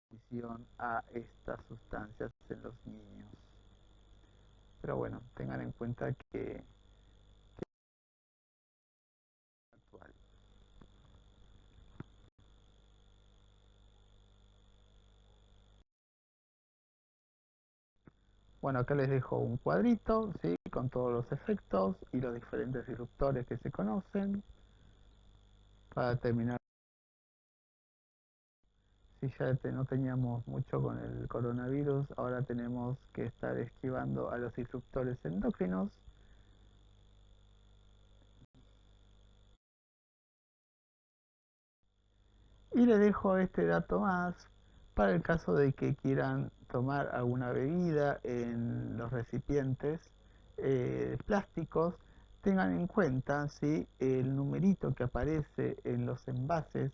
exposición a estas sustancias en los niños. Pero bueno, tengan en cuenta que es actual. Bueno, acá les dejo un cuadrito, ¿sí? Con todos los efectos y los diferentes disruptores que se conocen. Para terminar, si ya no teníamos mucho con el coronavirus, ahora tenemos que estar esquivando a los disruptores endócrinos. Y les dejo este dato más para el caso de que quieran tomar alguna bebida en los recipientes plásticos. Tengan en cuenta si el numerito que aparece en los envases,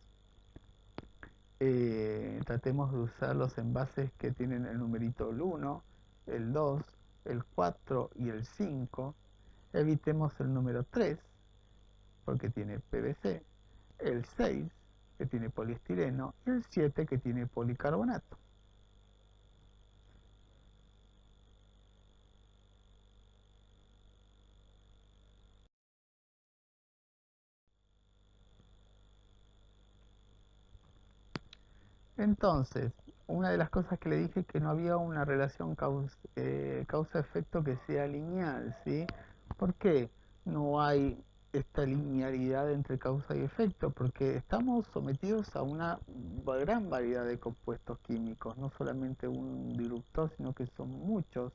tratemos de usar los envases que tienen el numerito el 1, el 2, el 4 y el 5. Evitemos el número 3 porque tiene PVC, el 6 que tiene poliestireno y el 7 que tiene policarbonato. Entonces, una de las cosas que le dije es que no había una relación causa-efecto que sea lineal, ¿sí? ¿Por qué no hay esta linealidad entre causa y efecto? Porque estamos sometidos a una gran variedad de compuestos químicos, no solamente un disruptor, sino que son muchos.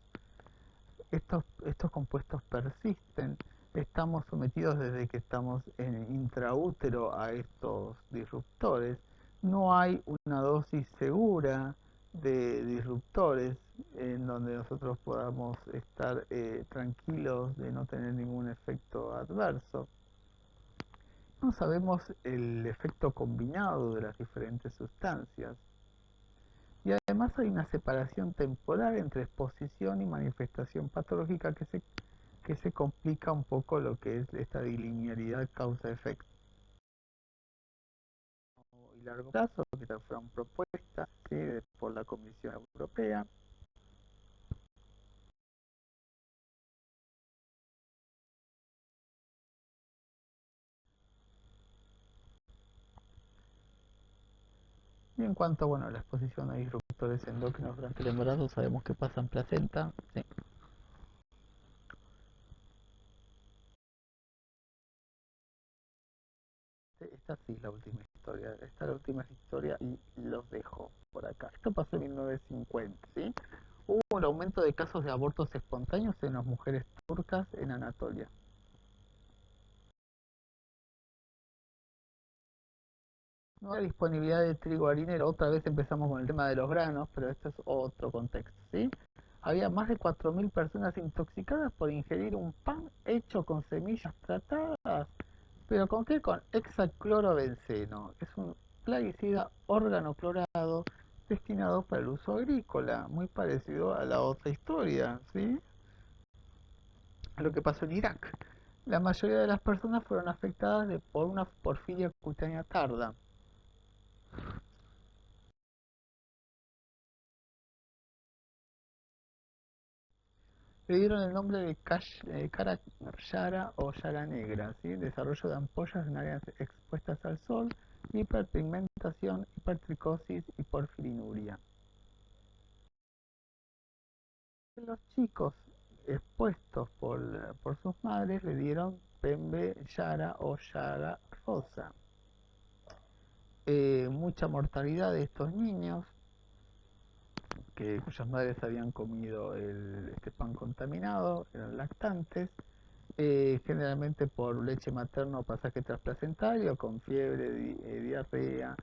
Estos compuestos persisten, estamos sometidos desde que estamos en intraútero a estos disruptores, no hay una dosis segura de disruptores en donde nosotros podamos estar tranquilos de no tener ningún efecto adverso. No sabemos el efecto combinado de las diferentes sustancias. Y además hay una separación temporal entre exposición y manifestación patológica que se complica un poco lo que es esta linealidad causa-efecto. Y largo plazo, que fueron propuestas, ¿sí?, por la Comisión Europea. Y en cuanto, bueno, a la exposición a disruptores endocrinos durante el embarazo, sabemos que pasa en placenta. Sí. Esta sí es la última historia. Esta es la última historia y los dejo por acá. Esto pasó en 1950, ¿sí? Hubo un aumento de casos de abortos espontáneos en las mujeres turcas en Anatolia. No había disponibilidad de trigo harinero. Otra vez empezamos con el tema de los granos, pero esto es otro contexto, ¿sí? Había más de 4.000 personas intoxicadas por ingerir un pan hecho con semillas tratadas. ¿Pero con qué? Con hexaclorobenceno. Es un plaguicida órgano clorado destinado para el uso agrícola, muy parecido a la otra historia, ¿sí? A lo que pasó en Irak. La mayoría de las personas fueron afectadas por una porfiria cutánea tarda. Le dieron el nombre de cara yara o yara negra, ¿sí? Desarrollo de ampollas en áreas expuestas al sol, hiperpigmentación, hipertricosis y porfirinuria. Los chicos expuestos por sus madres le dieron pembe yara o llaga rosa. Mucha mortalidad de estos niños cuyas madres habían comido este pan contaminado, eran lactantes, generalmente por leche materna o pasaje transplacentario, con fiebre, diarrea,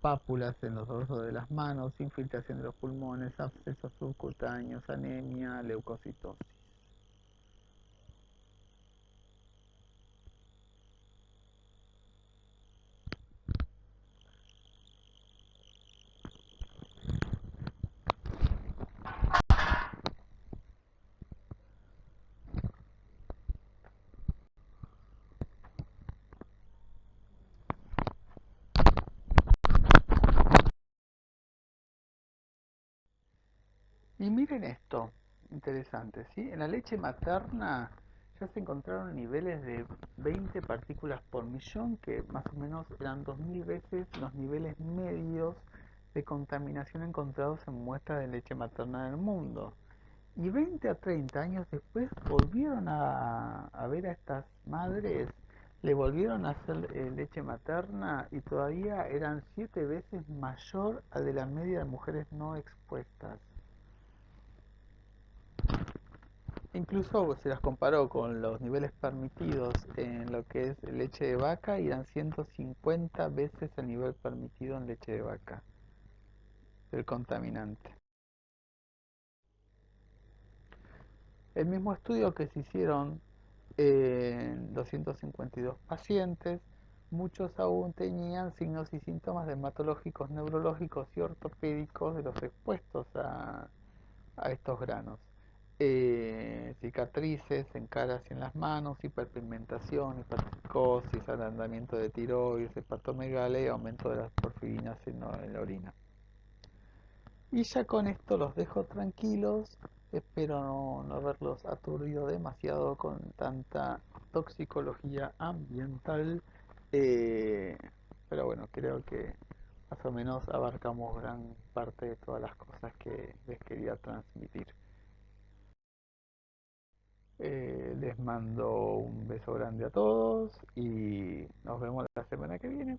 pápulas en los dorsos de las manos, infiltración de los pulmones, abscesos subcutáneos, anemia, leucocitosis. Y miren esto, interesante, ¿sí? En la leche materna ya se encontraron niveles de 20 partículas por millón, que más o menos eran 2000 veces los niveles medios de contaminación encontrados en muestras de leche materna del mundo. Y 20 a 30 años después volvieron a ver a estas madres, le volvieron a hacer leche materna y todavía eran 7 veces mayor a de la media de mujeres no expuestas. Incluso se las comparó con los niveles permitidos en lo que es leche de vaca y eran 150 veces el nivel permitido en leche de vaca del contaminante. El mismo estudio que se hicieron en 252 pacientes, muchos aún tenían signos y síntomas dermatológicos, neurológicos y ortopédicos de los expuestos a estos granos. Cicatrices en caras y en las manos, hiperpigmentación, hipertricosis, agrandamiento de tiroides, hepatomegalia y aumento de las porfirinas en la orina. Y ya con esto los dejo tranquilos. Espero no haberlos aturdido demasiado con tanta toxicología ambiental. Eh, pero bueno, creo que más o menos abarcamos gran parte de todas las cosas que les quería transmitir. Les mando un beso grande a todos y nos vemos la semana que viene.